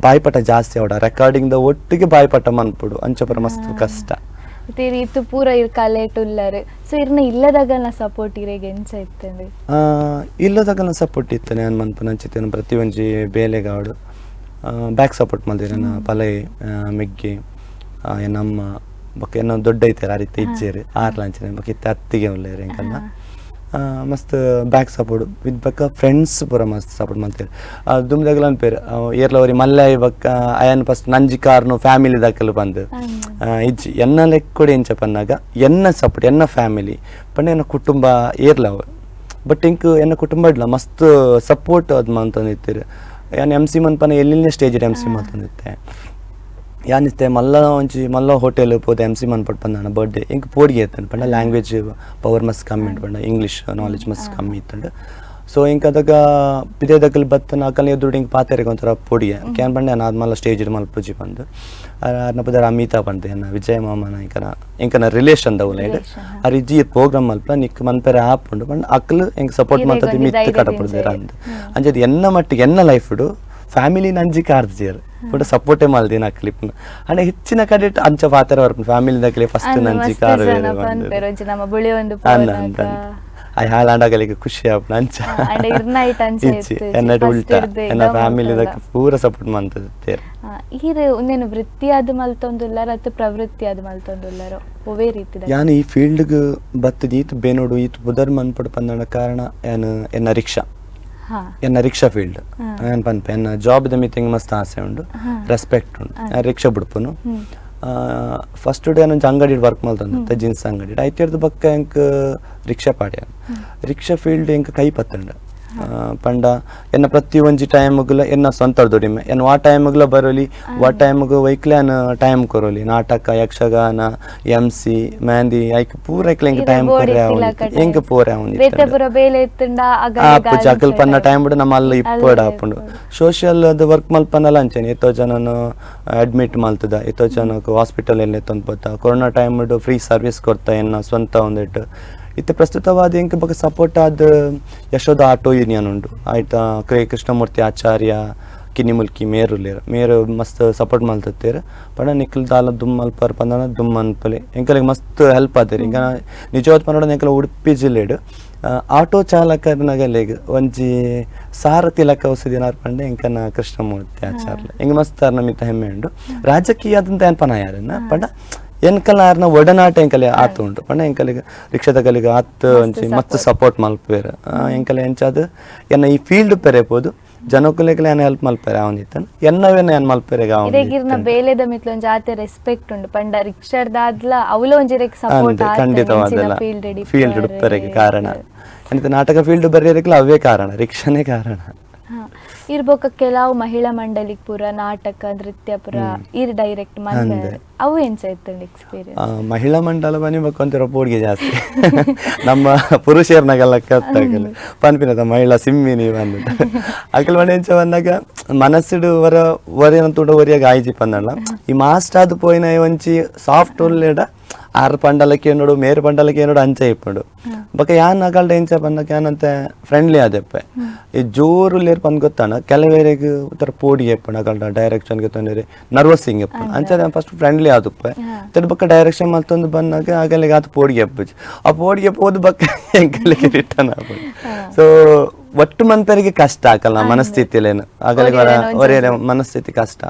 ಬಾಯ್ಪಟ ಜಾಸ್ತಿ ಅವಡ ರೆಕಾರ್ಡಿಂಗ್ ದ ಒಟ್ಟಿಗೆ ಬಾಯ್ಪಟ ಮನ್ಪುಡು ಅಂಚಪರ ಮಸ್ತ್ ಕಷ್ಟ ಇತ್ತು ಪೂರ ಇರ್ ಕಲೆಟ್ ಉಲ್ಲರ್ ಸೊ ಇರ್ನ ಇಲ್ಲದಾಗಲ್ನ ಸಪೋರ್ಟ್ ಇರೆಗೆ ಎಂಚ ಇತ್ತಂದ್ರೆ ಇಲ್ಲದಾಗಲ್ನ ಸಪೋರ್ಟ್ ಇತ್ತು ನಾನು ಮನ್ಪನ ಅಂಚಿತ್ತೇನು ಪ್ರತಿ ಒಂಜಿ ಬೇಲೆಗಾವಡು ಬ್ಯಾಕ್ ಸಪೋರ್ಟ್ ಮಾಡ್ತೀರಿ ಪಲೆ ಮೆಗ್ಗೆ ನಮ್ಮ ಬೊಕ್ಕ ಏನೋ ದೊಡ್ಡ ಐತೆ ಆ ರೀತಿ ಇಜ್ಜೇರಿ ಆರ್ಲಾಂಚಿನ ಬೊಕ್ಕ ಇತ್ತೆ ಅತ್ತಿಗೆ ಉಳ್ಳೇರಿ ಹೆಂಗಲ್ಲ ಮಸ್ತ್ ಬ್ಯಾಕ್ ಸಪೋರ್ಟ್ ವಿತ್ ಬಕ್ಕ ಫ್ರೆಂಡ್ಸ್ ಪೂರ ಮಸ್ತ್ ಸಪೋರ್ಟ್ ಮಾಡ್ತೀರಿ ದುಮ್ದಾಗಲ ಅನ್ಪೇರು ಏರ್ಲವರಿ ಮಲ್ಲೆ ಬಕ್ಕ ಅಯ್ಯನ್ ಫಸ್ಟ್ ನಂಜಿ ಕಾರ್ನು ಫ್ಯಾಮಿಲಿ ದಾಕಲು ಬಂದು ಇಜ್ಜಿ ಎನ್ನ ಲೆಕ್ಕೊಡಿ ಎಂಚ ಪನ್ನಾಗ ಎನ್ನ ಸಪೋರ್ಟ್ ಎನ್ನ ಫ್ಯಾಮಿಲಿ ಪಂಡ ಎನ್ನ ಕುಟುಂಬ ಏರ್ಲವ ಬಟ್ ಇಂಕ್ ಎನ್ನ ಕುಟುಂಬ ಇಡ್ಲ ಮಸ್ತ್ ಸಪೋರ್ಟ್ ಅದ್ ಮಂತಂದಿತ್ತೀರಿ ಯಾನ್ ಎಮ್ ಸಿ ಮನ್ಪನ ಎಲ್ಲಿನ ಸ್ಟೇಜ್ ಎಮ್ ಸಿ ಮಾತಂದಿತ್ತೆ ಯಾನಿತ್ತೆ ಮಲ್ಲ ಒಂಚಿ ಮಲ್ಲ ಹೋಟೆಲ್ ಪೋದೆ ಎಮ್ ಸಿ ಮನ್ಪಟ್ಟು ಬಂದಾನ ಬರ್ಡೇ ಇಂಕ್ ಪೋಡಿಗೆ ಇತ್ತಂಡು ಪಂಡ ಲ್ಯಾಂಗ್ವೇಜ್ ಪವರ್ ಮಸ್ತ್ ಕಮ್ಮಿ ಪಂಡ ಇಂಗ್ಲೀಷ್ ನಾಲೆಜ್ ಮಸ್ತ್ ಕಮ್ಮಿ ಇತ್ತಂಡು ಸೊ ಇಂಕ ಅದಾಗ ಪಿದೇದಕ್ಕಲ್ಲಿ ಬತ್ತನ ಅಕಲ್ ಎದುರು ಇಂಕ್ ಪಾತೆರಿಗೆ ಒಂಥರ ಪೊಡಿಗೆ ಕ್ಯಾನ್ ಬಂಡೆ ನಾನು ಆದ್ಮೇಲೆ ಸ್ಟೇಜ್ ಮಲ್ಪುಜಿ ಬಂದು ಅರ್ನ ಪದ ಅಮಿತಾ ಬಂದೆ ಅನ್ನ ವಿಜಯ ಮಾಮನ ಇಂಕನ ರಿಲೇಷನ್ ದವುಲ ಇಡ್ ಆ ರಿಜಿ ಪ್ರೋಗ್ರಾಮ್ ಮಲ್ಪ ನಿಕ್ ಮನ್ಪೆರೆ ಆಪ್ ಉಂಡು ಬಂದು ಅಕ್ಕಲು ಇಂಕ್ ಸಪೋರ್ಟ್ ಮಾಡ್ತದೆ ಮಿತ್ ಕಟಪಡ್ದೇರ ಅಂತ ಅಂಜದ್ ಎನ್ನ ಮಟ್ಟಿಗೆ ಎನ್ನ ಲೈಫ್ ಇಡು ಫ್ಯಾಮಿಲಿ ನಂಜಿ ಕಾರ್ಜಿಯರ್ ಬಟ್ ಸಪೋರ್ಟೇ ಮಲ್ದಿನ ಆ ಕ್ಲಿಪ್ನ ಅಂಡ್ ಹೆಚ್ಚಿನ ಕಡೆ ಅಂಚ ಪಾತ್ರ ಬರ್ಪು ಫ್ಯಾಮಿಲಿ ದಕ್ಲೆ ಫಸ್ಟ್ ನಂಜಿ ಕಾರ್ ಐ ಹಾಲಾಂಡಾಗಲಿಗೆ ಖುಷಿ ಆಪುನ ಅಂಚ ಇಚ್ಚಿ ಎನ್ನಡ ಉಲ್ಟ ಎನ್ನ ಫ್ಯಾಮಿಲಿ ದಕ್ಕೆ ಪೂರ ಸಪೋರ್ಟ್ ಮಂತದೆ ಈರು ಉಂದೇನು ವೃತ್ತಿ ಆದ ಮಲ್ತೊಂದುಲ್ಲಾರ ಅಥವಾ ಪ್ರವೃತ್ತಿ ಆದ ಮಲ್ತೊಂದುಲ್ಲಾರೋ ಒವೇ ರೀತಿ ಯಾನ್ ಈ ಫೀಲ್ಡ್ಗ್ ಬತ್ತದ ಈತ್ ಬೇನೋಡು ಈತ್ ಬುದರ್ ಮನ್ಪಡ್ ಪಂದಣ ಕಾರಣ ಎನ್ನ ರಿಕ್ಷಾ ಎನ್ನ ರಿಕ್ಷಾ ಫೀಲ್ಡ್ ಏನ್ ಪನ್ಪೆ ಎನ್ನ ಜಾಬ್ ದ ಮೀಟಿಂಗ್ ಮಸ್ತ್ ಆಸೆ ಉಂಡು ರೆಸ್ಪೆಕ್ಟ್ ಉಂಡು ರಿಕ್ಷಾ ಬಿಡ್ಪುನು ಫಸ್ಟ್ ಡೇ ನಾನು ಅಂಗಡಿ ವರ್ಕ್ ಮಾಡ್ತಂತ ಜೀನ್ಸ್ ಅಂಗಡಿ ಐತಿರ್ದು ಬಕ್ಕ ಎಂಕ್ ರಿಕ್ಷಾ ಪಾಡ್ಯ ರಿಕ್ಷಾ ಫೀಲ್ಡ್ ಎಂಕ್ ಕೈ ಪತ್ತಂಡ ಪಂಡ ಎನ್ನ ಪ್ರತಿ ಒಂಜಿ ಟೈಮ್ಗುಲ ಎನ್ನ ಸ್ವಂತ ದುಡಿಮೆ ಎನ್ನ ಆ ಟೈಮ್ಗುಲ ಬರೋಲಿ ಆ ಟೈಮ್ಗು ವೈಕ್ಲೆ ಅನ್ನ ಟೈಮ್ ಕೊರೋಲಿ ನಾಟಕ Yakshagana M C mehndi hike ಪೂರ ಐಕ್ಲೆ ಎಂಕ್ ಟೈಮ್ ಕೊರೆ ಎಂಕ್ ಪೂರ ಅಕಲ್ ಪನ್ನ ಟೈಮ್ ಬಿಡು ನಮ್ಮ ಅಲ್ಲಿ ಇಪ್ಪಡ್ ಹಾಪುಂಡು ಸೋಷಿಯಲ್ ಅದು ವರ್ಕ್ ಮಲ್ಪನಲ್ಲ ಅಂಚೇನೆ ಎತ್ತೋ ಜನನು ಅಡ್ಮಿಟ್ ಮಲ್ತದ ಎತ್ತೋ ಜನಕ್ಕೆ ಹಾಸ್ಪಿಟಲ್ ಎಲ್ಲ ತೊಂದ್ಬೋತ ಕೊರೋನಾ ಟೈಮ್ ಫ್ರೀ ಸರ್ವಿಸ್ ಕೊಡ್ತಾ ಎನ್ನ ಸ್ವಂತ ಒಂದಿಟ್ಟು ಇತ್ತೆ ಪ್ರಸ್ತುತವಾದ ಎಂಕ ಬಗ್ಗೆ ಸಪೋರ್ಟ್ ಆದ ಯಶೋಧ ಆಟೋ ಯೂನಿಯನ್ ಉಂಡು ಆಯ್ತಾ ಕೃಷ್ಣಮೂರ್ತಿ ಆಚಾರ್ಯ ಕಿನ್ನಿಮುಲ್ಕಿ ಮೇರು ಮಸ್ತ್ ಸಪೋರ್ಟ್ ಮಲ್ತತ್ತೇರು ಪಂಡ ನಿಖಲ್ ದಾಲ ದುಮ್ ಮಲ್ಪರ್ ಪಂದನ ದುಮ್ ಅನ್ಪಲೆ ಎಂಕಲಿಗೆ ಮಸ್ತ್ ಹೆಲ್ಪ್ ಆದಿರಿ ಈಗ ನಿಜವಾದ ಪನ್ನೋಡ ಎಂಕಲ ಉಡುಪಿ ಜಿಲ್ಲೆಡು ಆಟೋ ಚಾಲಕರ್ನಗಲೆಗ್ ಒಂಜಿ ಸಾರಥಿ ಲೆಕ್ಕ ಹೊಸದಿನಾರ್ ಪಂಡೆ ಎಂಕನ ಕೃಷ್ಣಮೂರ್ತಿ ಆಚಾರ್ಯ ಎಂಗ ಮಸ್ತ್ ನಮಿತ ಹೆಮ್ಮೆ ಉಂಡು ರಾಜಕೀಯದಂತ ಏನ್ಪನ ಯಾರನ್ನ ಪಂಡ ಎನ್ಕಲ್ ಆರ್ನ ಒಡನಾಟ ಎಂಕಲೆ ಆತು ಉಂಟು ಪಂಡ ಎಂಕಲಿಗೆ ರಿಕ್ಷದ ಕಲಿಗೆ ಆತ್ ಒಂಚಿ ಮಸ್ತ್ ಸಪೋರ್ಟ್ ಮಲ್ಪೇರು ಎಂಕಲೆ ಎಂಚಾದ ಎನ್ನ ಈ ಫೀಲ್ಡ್ ಪೆರೆಪೋದು ಜನಕುಲೆಗಲ ಏನ್ ಹೆಲ್ಪ್ ಮಲ್ಪೇರೆ ಅವನಿತ್ತನ್ ಎನ್ನವೇನ ಏನ್ ಮಲ್ಪೇರೆಗ ಅವನಿಗಿರ್ನ ಬೇಲೆದ ಮಿತ್ಲ ಒಂಜಿ ಆತೆ ರೆಸ್ಪೆಕ್ಟ್ ಉಂಡು ಪಂಡ ರಿಕ್ಷಾದಾದ್ಲ ಅವಲ ಒಂಜಿರೆಗ್ ಸಪೋರ್ಟ್ ಆತ ಖಂಡಿತವಾದಲ್ಲ ಫೀಲ್ಡ್ ಉಡುಪರೆಗೆ ಕಾರಣ ಎಂತ ನಾಟಕ ಫೀಲ್ಡ್ ಬರ್ಯರಿಕ್ಲ ಅವೇ ಕಾರಣ ರಿಕ್ಷಾನೇ ಕಾರಣ ಇರ್ಬೋಕ ಕೆಲವು ಮಹಿಳಾ ಮಂಡಳಿಗ್ ಪೂರ ನಾಟಕ ನೃತ್ಯ ಪೂರ ಇರ್ ಡೈರೆಕ್ಟ್ ಮಂಡಳ ಅವು ಎಂಚ ಇತ್ತಂಡ ಎಕ್ಸ್ಪೀರಿಯನ್ಸ್ ಮಹಿಳಾ ಮಂಡಲ ಬನ್ನಿ ಬಕ್ಕೊಂತಿರೋ ಪೋಡ್ಗೆ ಜಾಸ್ತಿ ನಮ್ಮ ಪುರುಷರ್ನಾಗೆಲ್ಲ ಕತ್ತಾಗಲ್ಲ ಪನ್ಪಿನದ ಮಹಿಳಾ ಸಿಮ್ಮಿನಿ ಬಂದ್ಬಿಟ್ಟು ಅಕಲ್ ಬಂದ ಎಂಚ ಬಂದಾಗ ಮನಸ್ಸಿಡು ವರೇನಂತೂಡ ಒರಿಯಾಗ ಆಯ್ಜಿ ಪಂದಲ್ಲ ಈ ಮಾಸ್ಟ್ ಆದ್ ಪೋಯಿನ ಒಂಚಿ ಸಾಫ್ಟ್ ಒಳ್ಳೆಡ ಆರು ಪಂಡಲಕ್ಕೆ ನೋಡು ಮೇರು ಪಂಡಲಕ್ಕೆ ನೋಡು ಅಂಚೆ ಇಪ್ಪಡು ಬೊಕ ಯಾನ್ ಅಕಲ್ಡ ಎಂಚ ಪಂದಕ್ಕೆ ಯಾನಂತೆ ಫ್ರೆಂಡ್ಲಿ ಆದೆಪ್ಪೆ ಈ ಜೋರು ಲೇರ್ ಪಂದ್ ಗೊತ್ತಾನ ಕೆಲವೇರಿಗೆ ಉತ್ತರ ಪೋಡಿ ಎಪ್ಪಣ ಅಕಲ್ಡ ಡೈರೆಕ್ಷನ್ಗೆ ತಂದಿರಿ ನರ್ವಸಿಂಗ್ ಎಪ್ಪಣ ಅಂಚೆ ಫಸ್ಟ್ ಫ್ರೆಂಡ್ಲಿ ಆದುಪ್ಪೆ ತಡ್ ಬಕ್ಕ ಡೈರೆಕ್ಷನ್ ಮತ್ತೊಂದು ಬಂದಾಗ ಆಗಲಿಗೆ ಆತು ಪೋಡಿಗೆ ಎಪ್ಪುಜಿ ಆ ಪೋಡಿಗೆ ಹೋದ್ ಬಕ್ಕ ಎಂಕಲಿಗೆ ರಿಟರ್ನ್ ಆಗ್ಬೋದು ಸೊ ಒಟ್ಟು ಮಂತರಿಗೆ ಕಷ್ಟ ಆಗಲ್ಲ ಮನಸ್ಥಿತಿಲೇನು ಆಗಲಿಗೆ ಒರೇ ಮನಸ್ಥಿತಿ ಕಷ್ಟ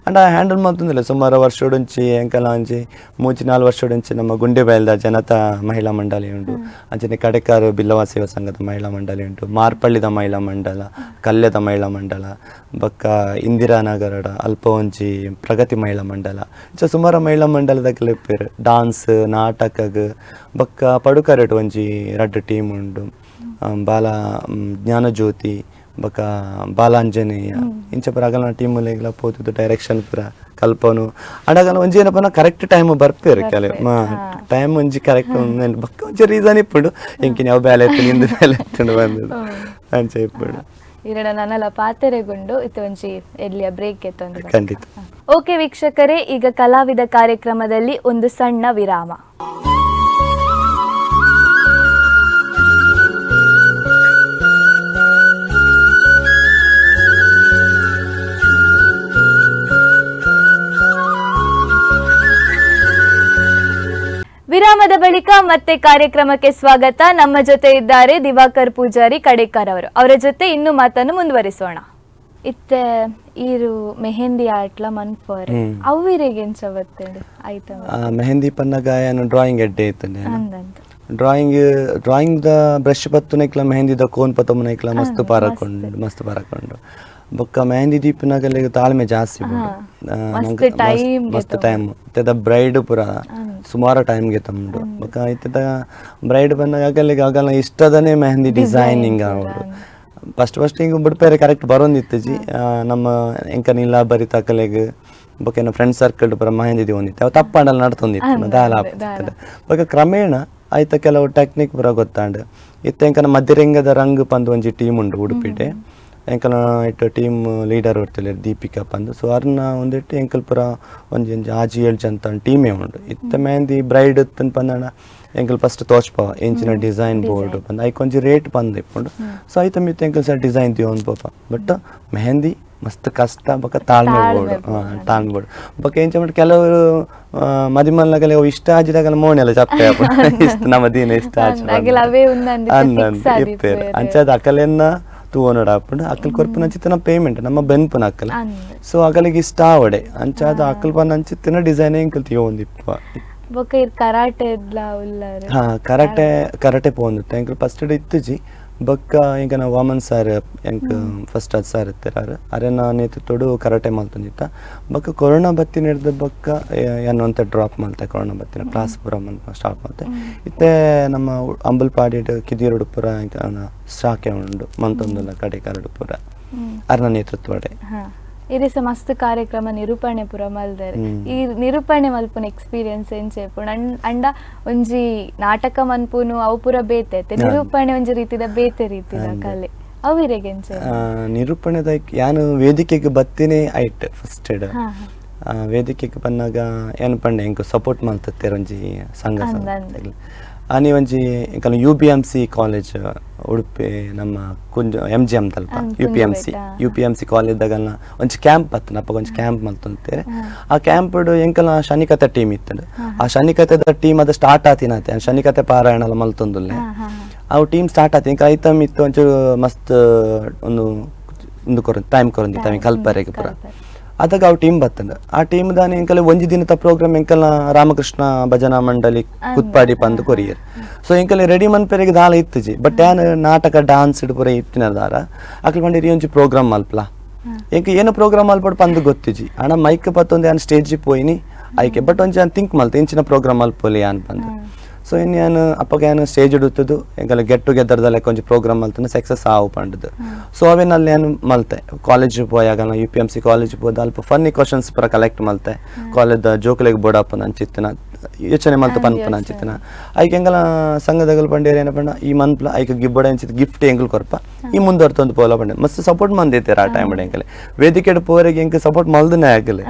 ಅಂಡ ಹ್ಯಾಂಡಲ್ ಮಾಡ್ತಂದಿಲ್ಲ ಸುಮಾರು ವರ್ಷೋಡುಂಚಿ ಎಂಕಲ ಒಂಜಿ 3-4 ವರ್ಷೋಡುಂಚಿ ನಮ್ಮ ಗುಂಡೆ ಬಯಲ್ದ ಜನತಾ ಮಹಿಳಾ ಮಂಡಳಿ ಉಂಟು ಅಂಚನೆ ಕಡೆಕಾರು ಬಿಲ್ಲವ ಸೇವಾ ಸಂಘದ ಮಹಿಳಾ ಮಂಡಳಿ ಉಂಟು ಮಾರ್ಪಳ್ಳಿದ ಮಹಿಳಾ ಮಂಡಲ ಕಲ್ಯದ ಮಹಿಳಾ ಮಂಡಲ ಬೊಕ್ಕ ಇಂದಿರಾನಗರದ ಅಲ್ಪ ಒಂಜಿ ಪ್ರಗತಿ ಮಹಿಳಾ ಮಂಡಲ ಇಂಚ ಸುಮಾರು ಮಹಿಳಾ ಮಂಡಲದ ಕೆಲಪೇರು ಡಾನ್ಸ್ ನಾಟಕಗ್ ಬೊಕ್ಕ ಪಡುಕರಡು ಒಂಜಿ 2 ಟೀಮ್ ಉಂಡು ಬಾಲ ಜ್ಞಾನಜ್ಯೋತಿ ಬೊಕ ಬಾಲಾಂಜನೇಯ ಇಂಚ ಪುರ ಅಗಲ ಟೀಮುಲೆಗ್ಲ ಪೋತುದು ಡೈರೆಕ್ಷನ್ ಪುರ ಕಲ್ಪನು ಅಡಗಲ ಒಂಜಿ ಏನಪ್ಪನ ಕರೆಕ್ಟ್ ಟೈಮ್ ಬರ್ಪೇರು ಕೆಲವು ಟೈಮ್ ಒಂಜಿ ಕರೆಕ್ಟ್ ಬೊಕ್ಕ ಒಂಜಿ ರೀಸನ್ ಇಪ್ಪುಂಡು ಎಂಕಿನ ಯಾವ ಬ್ಯಾಲೆ ಎತ್ತು ನಿಂದು ಬ್ಯಾಲೆ ಎತ್ತುಂಡು ಬಂದದ್ದು ಅಂಚ ಇಪ್ಪುಂಡು ಇರಡ ನನ್ನಲ ಪಾತೆರೆಗೊಂಡು ಇತ್ತು ಒಂಜಿ ಎಲ್ಲಿಯ ಬ್ರೇಕ್ ಎತ್ತೊಂದು ಖಂಡಿತ. ಓಕೆ ವೀಕ್ಷಕರೇ, ಈಗ ಕಲಾವಿದ ಕಾರ್ಯಕ್ರಮದಲ್ಲಿ ಒಂದು ಸಣ್ಣ ವಿರಾಮ. ವಿರಾಮದ ಬಳಿಕ ಮತ್ತೆ ಕಾರ್ಯಕ್ರಮಕ್ಕೆ ಸ್ವಾಗತ. ನಮ್ಮ ಜೊತೆ ಇದ್ದಾರೆ ದಿವಾಕರ್ ಪೂಜಾರಿ ಕಡೇಕರ್ ಅವರು. ಅವರ ಜೊತೆ ಇನ್ನು ಮಾತನ್ನು ಮುಂದುವರಿಸೋಣ. ಇತ್ತೆ ಈರು ಮೆಹಂದಿ ಆಟ್ಲ ಮನ್ಪೋರೆ ಅವಿರೆಗೆಂಚವತ್ತೇಳಿ ಆಯ್ತಾ ಮೆಹಂದಿ ಪನ್ನಗ ಏನು ಡ್ರಾಯಿಂಗ್ ಎಡ್ಡೆ ಇತ್ತನೆ ಡ್ರಾಯಿಂಗ್ ದ ಬ್ರಷ್ ಪತ್ತುನೈಕ್ಲ ಮೆಹಂದಿದ ಕೋನ್ ಪತ್ತೊಮ್ಮನೈಕ್ಲ ಮಸ್ತ್ ಪಾರಕೊಂಡು ಬೊಕ್ಕ ಮೆಹಂದಿ ದೀಪನಾಗಲ್ಲಿ ತಾಳ್ಮೆ ಜಾಸ್ತಿ ಮಸ್ತ್ ಟೈಮ್ ಇತ್ತದ ಬ್ರೈಡ್ ಪುರ ಸುಮಾರು ಟೈಮ್ಗೆ ತಮ್ಮಡು ಬೊಕ್ಕ ಇತ್ತದ ಬ್ರೈಡ್ ಬಂದಾಗ ಆಗಲ್ಲ ಇಷ್ಟದನೇ ಮೆಹಂದಿ ಡಿಸೈನಿಂಗ್ ಅವರು ಫಸ್ಟ್ ಹಿಂಗೆ ಬಿಡ್ಪೇರೆ ಕರೆಕ್ಟ್ ಬರೋಂದಿತ್ತಜಿ ನಮ್ಮ ಎಂಕನಿಲ್ಲ ಬರಿತ ಕಲೆಗೆ ಬೊಕ್ಕ ಫ್ರೆಂಡ್ ಸರ್ಕಲ್ ಪುರ ಮೆಹಂದಿ ಒಂದಿತ್ತು ಅವು ತಪ್ಪಂಡಲ್ಲಿ ನಡ್ತೊಂದಿತ್ತು ದಾಲ ಆಗ್ತಿತ್ತು ಬೊಕ್ಕ ಕ್ರಮೇಣ ಆಯ್ತ ಕೆಲವು ಟೆಕ್ನಿಕ್ ಪುರ ಗೊತ್ತಾಂಡು ಇತ್ತ ಎಂಕನ ಮಧ್ಯರಂಗದ ರಂಗ್ ಪಂದು ಒಂಜಿ ಟೀಮ್ ಉಂಡು ಉಡುಪಿಡೆ ಎಂಕಲ ಇಟ್ಟು ಟೀಮ್ ಲೀಡರ್ ಹೊಡ್ತಿಲ್ಲ ದೀಪಿಕಾ ಪಂದು ಸೊ ಅವ್ರನ್ನ ಒಂದಿಟ್ಟು ಎಂಕಲ್ ಪುರ ಒಂಜಿ ಆಜಿ 7 ಜನ ಟೀಮೇ ಉಂಡು ಇತ್ತ ಮೆಹಂದಿ ಬ್ರೈಡ್ ತನ್ ಪಂದಣ ಎಂಕಲ್ ಫಸ್ಟ್ ತೋಚ್ಪವ ಎಂಚಿನ ಡಿಸೈನ್ ಬೋರ್ಡ್ ಬಂದು ಐಕೊಂಜಿ ರೇಟ್ ಬಂದು ಇಪ್ಪುಂಡು ಸೊ ಐತ ಮಿತ್ತ ಎಂಕಲ್ ಸರ್ ಡಿಸೈನ್ ತಿಯೋನ್ ಪಾಪ ಬಟ್ ಮೆಹಂದಿ ಮಸ್ತ್ ಕಷ್ಟ ಬೊಕ್ಕ ತಾಳ್ಮೆ ಬೋರ್ಡ್ ಬೊಕ್ಕ ಎಂಚ ಮಟ್ಟ ಕೆಲವರು ಮದಿಮಲ್ನಾಗಲೆ ಇಷ್ಟ ಆಜಿದಾಗಲ ಮೋಣೆಲ್ಲ ಚಪ್ಪೆ ಇಷ್ಟ ನಮ್ಮ ದೀನ ಇಷ್ಟ ಇಪ್ಪೇರು ಅಂಚದ ಅಕಲೆನ್ನ ತೂವನೋಡ ಹಾಕೊಂಡು ಅಕ್ಕಲ್ ಕೊರ್ಪನ ಅಂಚಿತ್ತಿನ ಪೇಮೆಂಟ್ ನಮ್ಮ ಬೆನ್ಪನ ಅಕ್ಕಲ ಸೊ ಅಕಲಿಗೆ ಇಷ್ಟ ಆವಡೆ ಅಂಚಾದ ಅಕ್ಕಲ್ ಪನ್ನ ಅಂಚಿತ್ತಿನ ಡಿಸೈನ್ ಎಂಕಲ್ ತಿಯೋಂದಿಪ್ಪ ಕರಾಟೆ ಪೋಂದಿತ್ತು ಎಂಕಲ್ ಫಸ್ಟ್ ಇತ್ತುಜಿ ಬೊಕ್ಕ ಈಗ ನಾವು ವಾಮನ್ ಸರ್ ಎಂಕ್ ಫಸ್ಟ್ ಅದು ಸರ್ ಇರ್ತಾರ ಅರೆನ ನೇತೃತ್ವಡು ಕರಾಟೆ ಮಲ್ತೊಂದಿತ್ತ ಬೊಕ್ಕ ಕೊರೋನಾ ಬತ್ತಿ ನಡೆದ ಬೊಕ್ಕ ಏನು ಅಂತ ಡ್ರಾಪ್ ಮಾಡ್ತೆ ಕೊರೋನಾ ಬತ್ತಿನ ಕ್ಲಾಸ್ ಪೂರ ಸ್ಟಾರ್ಟ್ ಮಾಡ್ತೆ ಇತ್ತೆ ನಮ್ಮ ಅಂಬಲ್ಪಾಡಿ ಕಿದಿಯರುಡು ಪುರ ಶಾಖೆ ಉಂಡು ಮಂತೊಂದುಲ್ಲ ಕಡೆಕರಡು ಪುರ ಅರ್ನ ನೇತೃತ್ವಡೆ ಇರಿಸ ಮಸ್ತ್ ಕಾರ್ಯಕ್ರಮ ನಿರೂಪಣೆ ಪುರ ಮಲ್ದರ್ ಈ ನಿರೂಪಣೆ ಮಲ್ಪುನ ಎಕ್ಸ್ಪೀರಿಯನ್ಸ್ ಏನ್ ಸೇಪುಂಡು ಅಂಡ ಒಂಜಿ ನಾಟಕ ಮನ್ಪುನು ಅವು ಪುರ ಬೇತೆ ನಿರೂಪಣೆ ಒಂಜಿ ರೀತಿದ ಬೇತೆ ರೀತಿದ ಕಲೆ ಅವಿರೆಗೆಂಚ ನಿರೂಪಣೆದ ಯಾನು ವೇದಿಕೆಗೆ ಬತ್ತಿನೇ ಐಟ್ ಫಸ್ಟ್ ವೇದಿಕೆಗೆ ಬಂದಾಗ ಏನು ಪಂಡೆ ಎಂಕ್ ಸಪೋರ್ಟ್ ಮಾಡ್ತೇವೆ ಒಂಜಿ ಸಂಘ ಆನಿ ಒಂಜಿ ಎಂಕಲ್ UPMC ಕಾಲೇಜ್ ಉಡುಪಿ ನಮ್ಮ ಕುಂಜ MGM ತಲ್ಪ UPMC ಕಾಲೇಜ್ದಾಗ ಒಂಜಿ ಕ್ಯಾಂಪ್ ಬತ್ತನಪ್ಪ ಒಂಜಿ ಕ್ಯಾಂಪ್ ಮಲ್ತೊಂತೇರೆ ಆ ಕ್ಯಾಂಪ್ ಎಂಕಲ ಶನಿಕತೆ ಟೀಮ್ ಇತ್ತಂಡು ಆ ಶನಿಕತೆದ ಟೀಮ್ ಅದು ಸ್ಟಾರ್ಟ್ ಆತಿನತೆ ಶನಿಕತೆ ಪಾರಾಯಣ ಎಲ್ಲ ಮಲ್ತೊಂದುಲ್ಲೆ ಅವು ಟೀಮ್ ಸ್ಟಾರ್ಟ್ ಆತಿ ಎಂಕ ಐತಮ್ ಇತ್ತು ಒಂಚೂರು ಮಸ್ತ್ ಒಂದು ಟೈಮ್ ಕೊರೊಂದಿ ಕಲ್ಪರೆಗೆ ಪುರ ಅದಾಗ ಅವು ಟೀಮ್ ಬತ್ತಂಡ ಆ ಟೀಮ್ ದಾನೆ ಎಂಕಲ ಒಂಜಿ ದಿನದ ಪ್ರೋಗ್ರಾಮ್ ಎಂಕಲ ರಾಮಕೃಷ್ಣ ಭಜನಾ ಮಂಡಳಿ ಕುತ್ಪಾಡಿ ಪಂದು ಕೊರಿಯರ್ ಸೊ ಎಂಕಲ ರೆಡಿ ಮನ್ಪೆರೆಗೆ ದಾಲ ಇತ್ತುಜಿ ಬಟ್ ಏನ್ ನಾಟಕ ಡಾನ್ಸ್ ಪೂರ ಇತ್ತಿನ ದಾರ ಅಕ್ಲ ಬಂದಿರಿ ಒಂಜಿ ಪ್ರೋಗ್ರಾಮ್ ಮಲ್ಪಲ ಎಂಕ ಏನು ಪ್ರೋಗ್ರಾಮ್ ಮಲ್ಪಡ್ ಪಂದು ಗೊತ್ತಿಜಿ ಅಣ್ಣ ಮೈಕ್ ಪತ್ತೊಂದು ಏನ್ ಸ್ಟೇಜ್ ಪೋಯಿನಿ ಆಯ್ಕೆ ಬಟ್ ಒಂಜಿ ಥಿಂಕ್ ಮಲ್ತೆ ಇಂಚಿನ ಪ್ರೋಗ್ರಾಮ್ ಮಲ್ಪೊಲಿ ಅನ್ ಬಂದು ಸೊ ಇನ್ನೇನು ಅಪ್ಪಗೆ ಏನು ಸ್ಟೇಜ್ ಇಡುತ್ತದು ಎಂಕಲ್ಲ ಗೆಟ್ ಟುಗೆದರ್ದಲ್ಲ ಕೊಂಚ ಪ್ರೋಗ್ರಾಮ್ ಮಲ್ತಾನೆ ಸಕ್ಸಸ್ ಆವು ಪಂಡದು ಸೊ ಅವೇನಲ್ಲಿ ಏನು ಮಲ್ತೆ ಕಾಲೇಜ್ ಪೋಯಾಗ UPMC ಕಾಲೇಜ್ ಹೋದ ಅಲ್ಪ ಫನ್ನಿ ಕ್ವಶನ್ಸ್ ಪೂರ ಕಲೆಕ್ಟ್ ಮಲ್ತೆ ಕಾಲೇಜ್ ಜೋಕುಲೆಗೆ ಬೋಡಪ್ಪನ ಅಂಚಿತ್ತಿನ ಯೋಚನೆ ಮಲ್ತು ಪನ್ಪನ ಅಂಚಿತ್ತಿನ ಐಕೆ ಎಂಗಲ ಸಂಘದಗಲ್ ಪಂಡೇರಿ ಏನ ಪಂಡ ಈ ಮನ್ಪ್ಲ ಐಕೆ ಗಿಬ್ಬಡ ಅಂಚಿತ್ ಗಿಫ್ಟ್ ಎಂಗಲ್ ಕೊರ್ಪ ಈ ಮುಂದುವರ್ತೊಂದು ಪೋಲ ಪಂಡೆ ಮಸ್ತ್ ಸಪೋರ್ಟ್ ಮಂದೈತೆ ಆ ಟೈಮ್ ಎಂಕಲೆ ವೇದಿಕೆ ಪೋರಿಗೆ ಎಂಕ ಸಪೋರ್ಟ್ ಮಲ್ದನೆ ಆಗಲೆ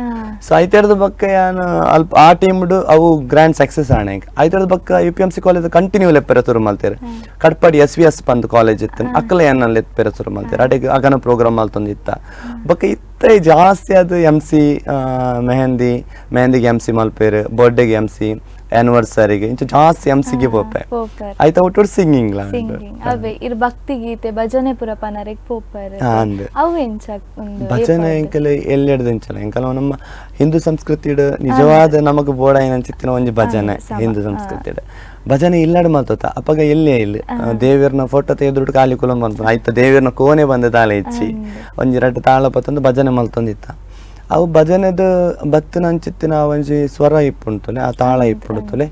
ಸೊ ಐತೆರ್ದ ಬಕ್ಕ ಏನು ಅಲ್ಪ ಆ ಟೀಮ್ಡು ಅವು ಗ್ರ್ಯಾಂಡ್ ಸಕ್ಸಸ್ ಆಣೆ ಐತೆರ್ದ ಬಕ್ಕ UPMC ಕಾಲೇಜ್ ಕಂಟಿನ್ಯೂ ಲೆಪ್ಪೆರ ತುರು ಮಲ್ತೇರೆ ಕಟ್ಪಾಡಿ SVS ಪಂದ್ ಕಾಲೇಜ್ ಇತ್ತು ಅಕ್ಕಲ ಏನಲ್ಲಿ ಎತ್ಪೆರ ತುರು ಮಲ್ತೇರೆ ಅಡೆಗೆ ಅಗನ ಪ್ರೋಗ್ರಾಮ್ ಮಲ್ತೊಂದಿತ್ತ ಬಕ್ಕ ಇತ್ತೆ ಜಾಸ್ತಿ ಅದು MC ಮೆಹಂದಿಗೆ MC ಮಲ್ಪೇರು ಬರ್ಡೇಗೆ MC ಆನಿವರ್ಸರಿಗೆ ಇಂಚ ಜಾಸ್ತಿ ಎಂಸಿಗೆ ಪೋಪೆ ಐತ ಒಟ್ಟು ಸಿಂಗಿಂಗ್ ಅವೇ ಇರ್ ಭಕ್ತಿ ಗೀತೆ ಭಜನೆ ಪುರ ಪನರೆಗ್ ಪೋಪರ್ ಅವು ಎಂಚ ಭಜನೆ ಎಂಕಲ್ ಎಲ್ಲೆಡ್ದು ಎಂಚಲ ಎಂಕಲ್ ನಮ್ಮ ಹಿಂದೂ ಸಂಸ್ಕೃತಿಡ್ ನಿಜವಾದ ನಮಗ್ ಬೋಡ ಏನಂಚಿತ್ತಿನ ಒಂಜಿ ಭಜನೆ ಹಿಂದೂ ಸಂಸ್ಕೃತಿಡ್ ಭಜನೆ ಇಲ್ಲಡ್ ಮಾತೋತ ಅಪ್ಪಗ ಎಲ್ಲೇ ಇಲ್ಲ ದೇವಿಯರ್ನ ಫೋಟೋ ತೆಗೆದುಬಿಟ್ಟು ಖಾಲಿ ಕುಲಂ ಬಂತು ಆಯ್ತ ದೇವಿಯರ್ನ ಕೋಣೆ ಬಂದ ತಾಳ ಇಚ್ಚಿ ಒಂಜಿ 2 ತಾಳ ಪತ್ತೊಂದು ಭಜನೆ ಮಲ್ತೊಂದಿತ್ತ ಅವು ಭಜನೆದ ಬತ್ತಿನ ಅಂಚಿತ್ತಿನ ಒಂಜಿ ಸ್ವರ ಇಪ್ಪುಂಟುಲೆ ಆ ತಾಳ ಇಪ್ಪುಂಟುಲೆ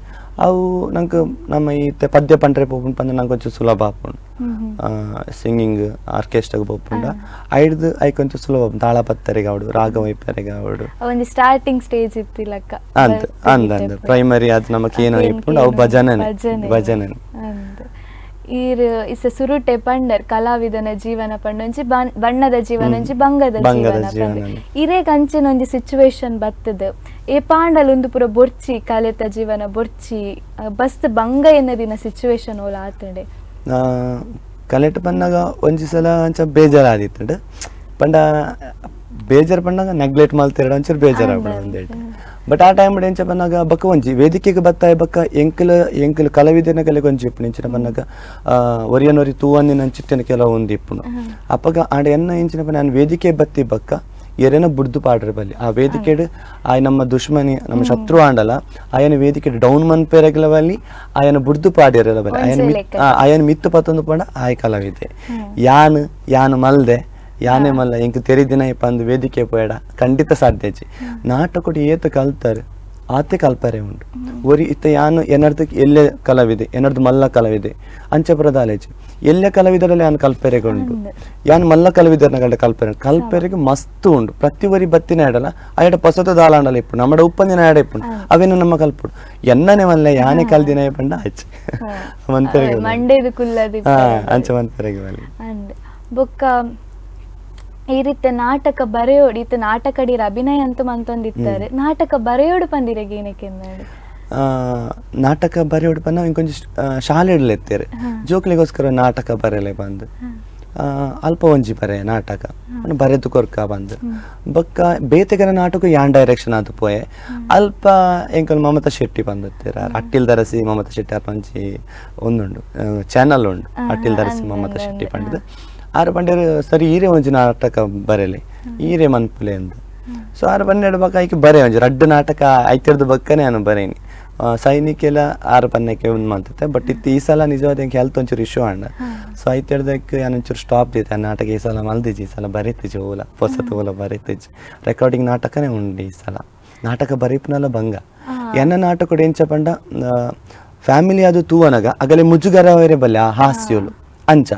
ಅವು ನಂಗೆ ನಮ್ಮ ಈ ಪದ್ಯ ಪಂಡ್ರೆ ಪೋಪುಂಡು ಪಂದ್ರೆ ನಂಗೆ ಒಂಚೂರು ಸುಲಭ ಆಪುಂಡು ಸಿಂಗಿಂಗ್ ಆರ್ಕೆಸ್ಟ್ರಾಗ ಪೋಪುಂಡ ಐಡ್ದು ಐಕೊಂಚೂರು ಸುಲಭ ತಾಳ ಪತ್ತರಿಗೆ ಆವಡು ರಾಗ ವೈಪರಿಗೆ ಆವಡು ಒಂದು ಸ್ಟಾರ್ಟಿಂಗ್ ಸ್ಟೇಜ್ ಇತ್ತಿಲಕ್ಕ ಅಂದ ಪ್ರೈಮರಿ ಅದು ನಮಕ್ ಏನೋ ಇಪ್ಪುಂಡು ಅವು ಭಜನೆ ಇಸ ಸುರುಟೆ ಪಂಡರ್ ಕಲಾವಿದನ ಜೀವನ ಪಂಡೊಂಜಿ ಬಣ್ಣದ ಜೀವನ ಒಂಜಿ ಬಂಗದ ಜೀವನ ಇರೇ ಕಂಚಿನ ಒಂಜಿ ಸಿಚುವೇಶನ್ ಬತ್ತದ ಏ ಪಾಂಡಲ್ ಒಂದು ಪೂರ ಬೊರ್ಚಿ ಕಲೆತ ಜೀವನ ಬೊರ್ಚಿ ಬಸ್ತ್ ಬಂಗ ಎನ್ನದಿನ ಸಿಚುವೇಶನ್ ಓಲ ಆತಂಡೆ ಕಲೆಟ್ ಪನ್ನಾಗ ಒಂಜಿ ಸಲ ಅಂಚ ಬೇಜಾರಾದಿತ್ತಂಡ ಪಂಡ ಬೇಜಾರ್ ಪಂಡಾಗ ನೆಗ್ಲೆಕ್ಟ್ ಮಲ್ತಿರಡ ಒಂಚೂರು ಬೇಜಾರ್ ಆಗ್ಬಿಡ ಬಟ್ ಆ ಟೈಮ್ ಎಂಚ ಬಂದಾಗ ಬಕ್ಕ ಒಂಜಿ ವೇದಿಕೆಗೆ ಬತ್ತಾಯ ಬಕ್ಕ ಎಂಕಲ್ ಕಲಾವಿದನ ಕಲೆ ಒಂಜಿ ಇಪ್ಪುನು ಇಂಚಿನ ಬಂದಾಗ ಒರಿಯನೊರಿ ತೂವನ್ನಿನ ಚಿಟ್ಟಿನ ಕೆಲವು ಒಂದು ಇಪ್ಪುನು ಅಪ್ಪಗ ಆಡ ಎನ್ನ ಇಂಚಿನ ನಾನು ವೇದಿಕೆ ಬತ್ತಿ ಬಕ್ಕ ಎರೆನ ಬುಡ್ದು ಪಾಡ್ರೆ ಬಲ್ಲಿ ಆ ವೇದಿಕೆಡ್ ಆಯ್ ನಮ್ಮ ದುಶ್ಮನಿ ನಮ್ಮ ಶತ್ರು ಆಂಡಲ ಆಯನ ವೇದಿಕೆ ಡೌನ್ ಮನ್ಪೆರಗಲವಲ್ಲಿ ಆಯನ ಬುಡ್ದು ಪಾಡಿರಲ್ಲ ಬಲ್ಲಿ ಆಯನ ಮಿತ್ತು ಪತ್ತೊಂದು ಪಂಡ ಆಯ್ ಕಲಾವಿದೆ ಯಾನು ಮಲ್ದೆ ಯಾನೇ ಮಲ್ಲ ಇಂಕ ತೆರಿದಿನ ಪಂದು ವೇದಿಕೆ ಪೋಯಡ ಖಂಡಿತ ಸಾಧ್ಯಜಿ ನಾಟಕ ಏತ ಕಲ್ತಾರೆ ಆತೆ ಕಲ್ಪರೆ ಉಂಟು ಒರಿ ಇತ್ತ ಯಾನು ಎನ್ನರ್ದಕ್ಕೆ ಎಲ್ಲೇ ಕಲಾವಿದೆ ಎನ್ನರ್ದು ಮಲ್ಲ ಕಲಾವಿದೆ ಅಂಚೆ ಪ್ರದಾಲೇಜಿ ಎಲ್ಲೇ ಕಲಾವಿದರಲ್ಲಿ ಯಾನು ಕಲ್ಪೆರೆಗೆ ಉಂಟು ಯಾನು ಮಲ್ಲ ಕಲಾವಿದರ್ನ ಗಂಡ ಕಲ್ಪೆರೆಗೆ ಮಸ್ತ್ ಉಂಟು ಪ್ರತಿ ಒರಿ ಬತ್ತಿನ ಆಡಲ್ಲ ಆಯಡ ಪೊಸತ ದಾಲಾಂಡಲ್ಲ ಇಪ್ಪು ನಮ್ಮಡ ಉಪ್ಪಂದಿನ ಆಡ ಇಪ್ಪು ಅವೇನು ನಮ್ಮ ಕಲ್ಪುಡು ಎನ್ನನೆ ಮಲ್ಲ ಯಾನೇ ಕಲ್ದಿನ ಪಂಡ ಆಚೆ ಮಂತೆರೆಗೆ ಅಂಚೆ ಮಂತೆರೆಗೆ ಬಲ್ಲಿ ಬೊಕ್ಕ ಈ ರೀತಿ ನಾಟಕ ಬರೆಯೋಡು ಇತ್ತು ನಾಟಕ ಅಡಿರ ಅಭಿನಯ ಅಂತ ಮಂತೊಂದಿತ್ತಾರೆ ನಾಟಕ ಬರೆಯೋಡು ಪಂದಿರೆಗೆ ಏನಕ್ಕೆ ನಾಟಕ ಬರೆಯೋಡು ಪನ್ನ ಇಂಕೊಂಚ ಶಾಲೆ ಇಡ್ಲೆತ್ತೇರೆ ಜೋಕ್ಲಿಗೋಸ್ಕರ ನಾಟಕ ಬರೆಯಲೆ ಬಂದು ಅಲ್ಪ ಒಂಜಿ ಬರೆ ನಾಟಕ ಬರೆದು ಕೊರ್ಕ ಬಂದು ಬೊಕ್ಕ ಬೇತೆಗರ ನಾಟಕ ಯಾನ್ ಡೈರೆಕ್ಷನ್ ಅದು ಪೋಯೆ ಅಲ್ಪ ಎಂಕಲ್ ಮಮತಾ ಶೆಟ್ಟಿ ಬಂದಿರ್ತೀರ ಅಟ್ಟಿಲ್ ದರಸಿ ಮಮತಾ ಶೆಟ್ಟಿ ಅರ್ಪಂಚಿ ಒಂದುಂಡು ಚಾನಲ್ ಉಂಡು ಅಟ್ಟಿಲ್ ದರಸಿ ಮಮತಾ ಶೆಟ್ಟಿ ಪಂಡಿದು ಆರು ಪಂಡ್ಯರು ಸರಿ ಈರೆ ಒಂಜಿ ನಾಟಕ ಬರೆಯಲಿ ಈರೆ ಮನ್ಪುಲೆ ಅಂದ ಸೊ ಆರು ಪನ್ನೆರಡು ಬಕ್ಕ ಆಯ್ಕೆ ಬರೆ ಒಂಜಿ ರಡ್ಡು ನಾಟಕ ಐತಿರ್ದು ಬಕ್ಕನೆ ನಾನು ಬರೇನಿ ಸೈನಿಕೆಲ್ಲ ಆರು ಪನ್ನಕ್ಕೆ ಒಂದು ಮಾಡ್ತೈತೆ ಬಟ್ ಇತ್ತು ಈ ಸಲ ನಿಜವಾದ ಹೆಲ್ತ್ ಒಂಚೂರು ಇಶ್ಯೂ ಅಣ್ಣ ಸೊ ಐತಿರ್ದಕ್ಕೆ ನಾನು ಒಂಚೂರು ಸ್ಟಾಪ್ ಜೈತೆ ಆ ನಾಟಕ ಈ ಸಲ ಮಲ್ದಿಜಿ ಈ ಸಲ ಬರೀತಿಜಿ ಓಲ ಹೊಸತು ಓಲ ಬರೀತಿಜಿ ರೆಕಾರ್ಡಿಂಗ್ ನಾಟಕನೇ ಉಂಡು ಈ ಸಲ ನಾಟಕ ಬರೀಪ್ನಲ್ಲ ಭಂಗ ಎನ್ನ ನಾಟಕ ಎಂಚ ಪಂಡ ಫ್ಯಾಮಿಲಿ ಅದು ತೂವನಗ ಅಗಲೆ ಮುಜುಗರವರೇ ಬಲ್ಲೆ ಆ ಹಾಸ್ಯೋಲು ಅಂಚ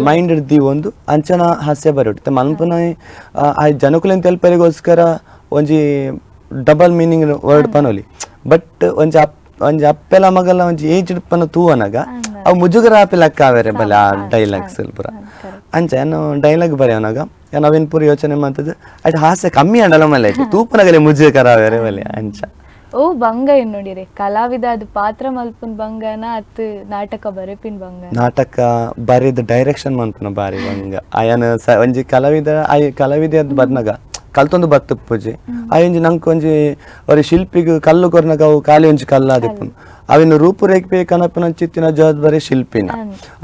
ಮೈಂಡ್ ಇಡ್ದಿ ಒಂದು ಅಂಚನ ಹಾಸ್ಯ ಬರೋಡಿತ್ತೆ ಮನ್ಪನ ಆ ಜನಕುಲೆನ್ ತೆಲ್ಪರಿಗೋಸ್ಕರ ಒಂಜಿ ಡಬಲ್ ಮೀನಿಂಗ್ ವರ್ಡ್ ಪನೋಲಿ ಬಟ್ ಒಂಜಿ ಅಪ್ಪೆಲ ಮಗಲ ಒಂಜಿ ಏಜ್ ಪನ ತೂವನಗ ಅವು ಮುಜುಗರ ಆಪಿಲಕ್ಕ ಆವೇರೆ ಬಲೆ ಆ ಡೈಲಾಗ್ಸ್ ಪುರ ಅಂಚ ಏನು ಡೈಲಾಗ್ ಬರೆಯೋನಾಗ ನಾವೇನ್ ಪೂರ ಯೋಚನೆ ಮಾಡ್ತದ ಅಟ್ ಹಾಸ್ಯ ಕಮ್ಮಿ ಅಂಡಲ ಮಲೆ ತೂಪನಗಲೆ ಮುಜುಗರ ಆವೇರೆ ಬಲೆ ಅಂಚ ಓ ಬಂಗ ಏನ್ ನೋಡಿರಿ ಕಲಾವಿದ ಅದು ಪಾತ್ರ ಮಲ್ಪನ್ ಬಂಗನ ಅತ್ ನಾಟಕ ಬರೆಪಿನ್ ಬಂಗ ನಾಟಕ ಬರೆದ ಡೈರೆಕ್ಷನ್ ಮನ್ಪನ ಬಾರಿ ಬಂಗ ಆಯನ ಒಂಜಿ ಕಲಾವಿದ ಅದ್ ಬದ್ನಾಗ ಕಲ್ತೊಂದು ಬತ್ತು ಪೂಜೆ ಆಯೊಂಜಿ ನಂಗೆ ಒಂಜಿ ಅವ್ರ ಶಿಲ್ಪಿಗೆ ಕಲ್ಲು ಕೊರ್ನಾಗ ಅವು ಖಾಲಿ ಒಂಜಿ ಕಲ್ಲ ಆದಿಪ್ಪುನು ಅವಿನ ರೂಪುರೇಖೆ ಕನಪನ ಚಿತ್ತಿನ ಜವಾಬ್ದಾರಿ ಶಿಲ್ಪಿನ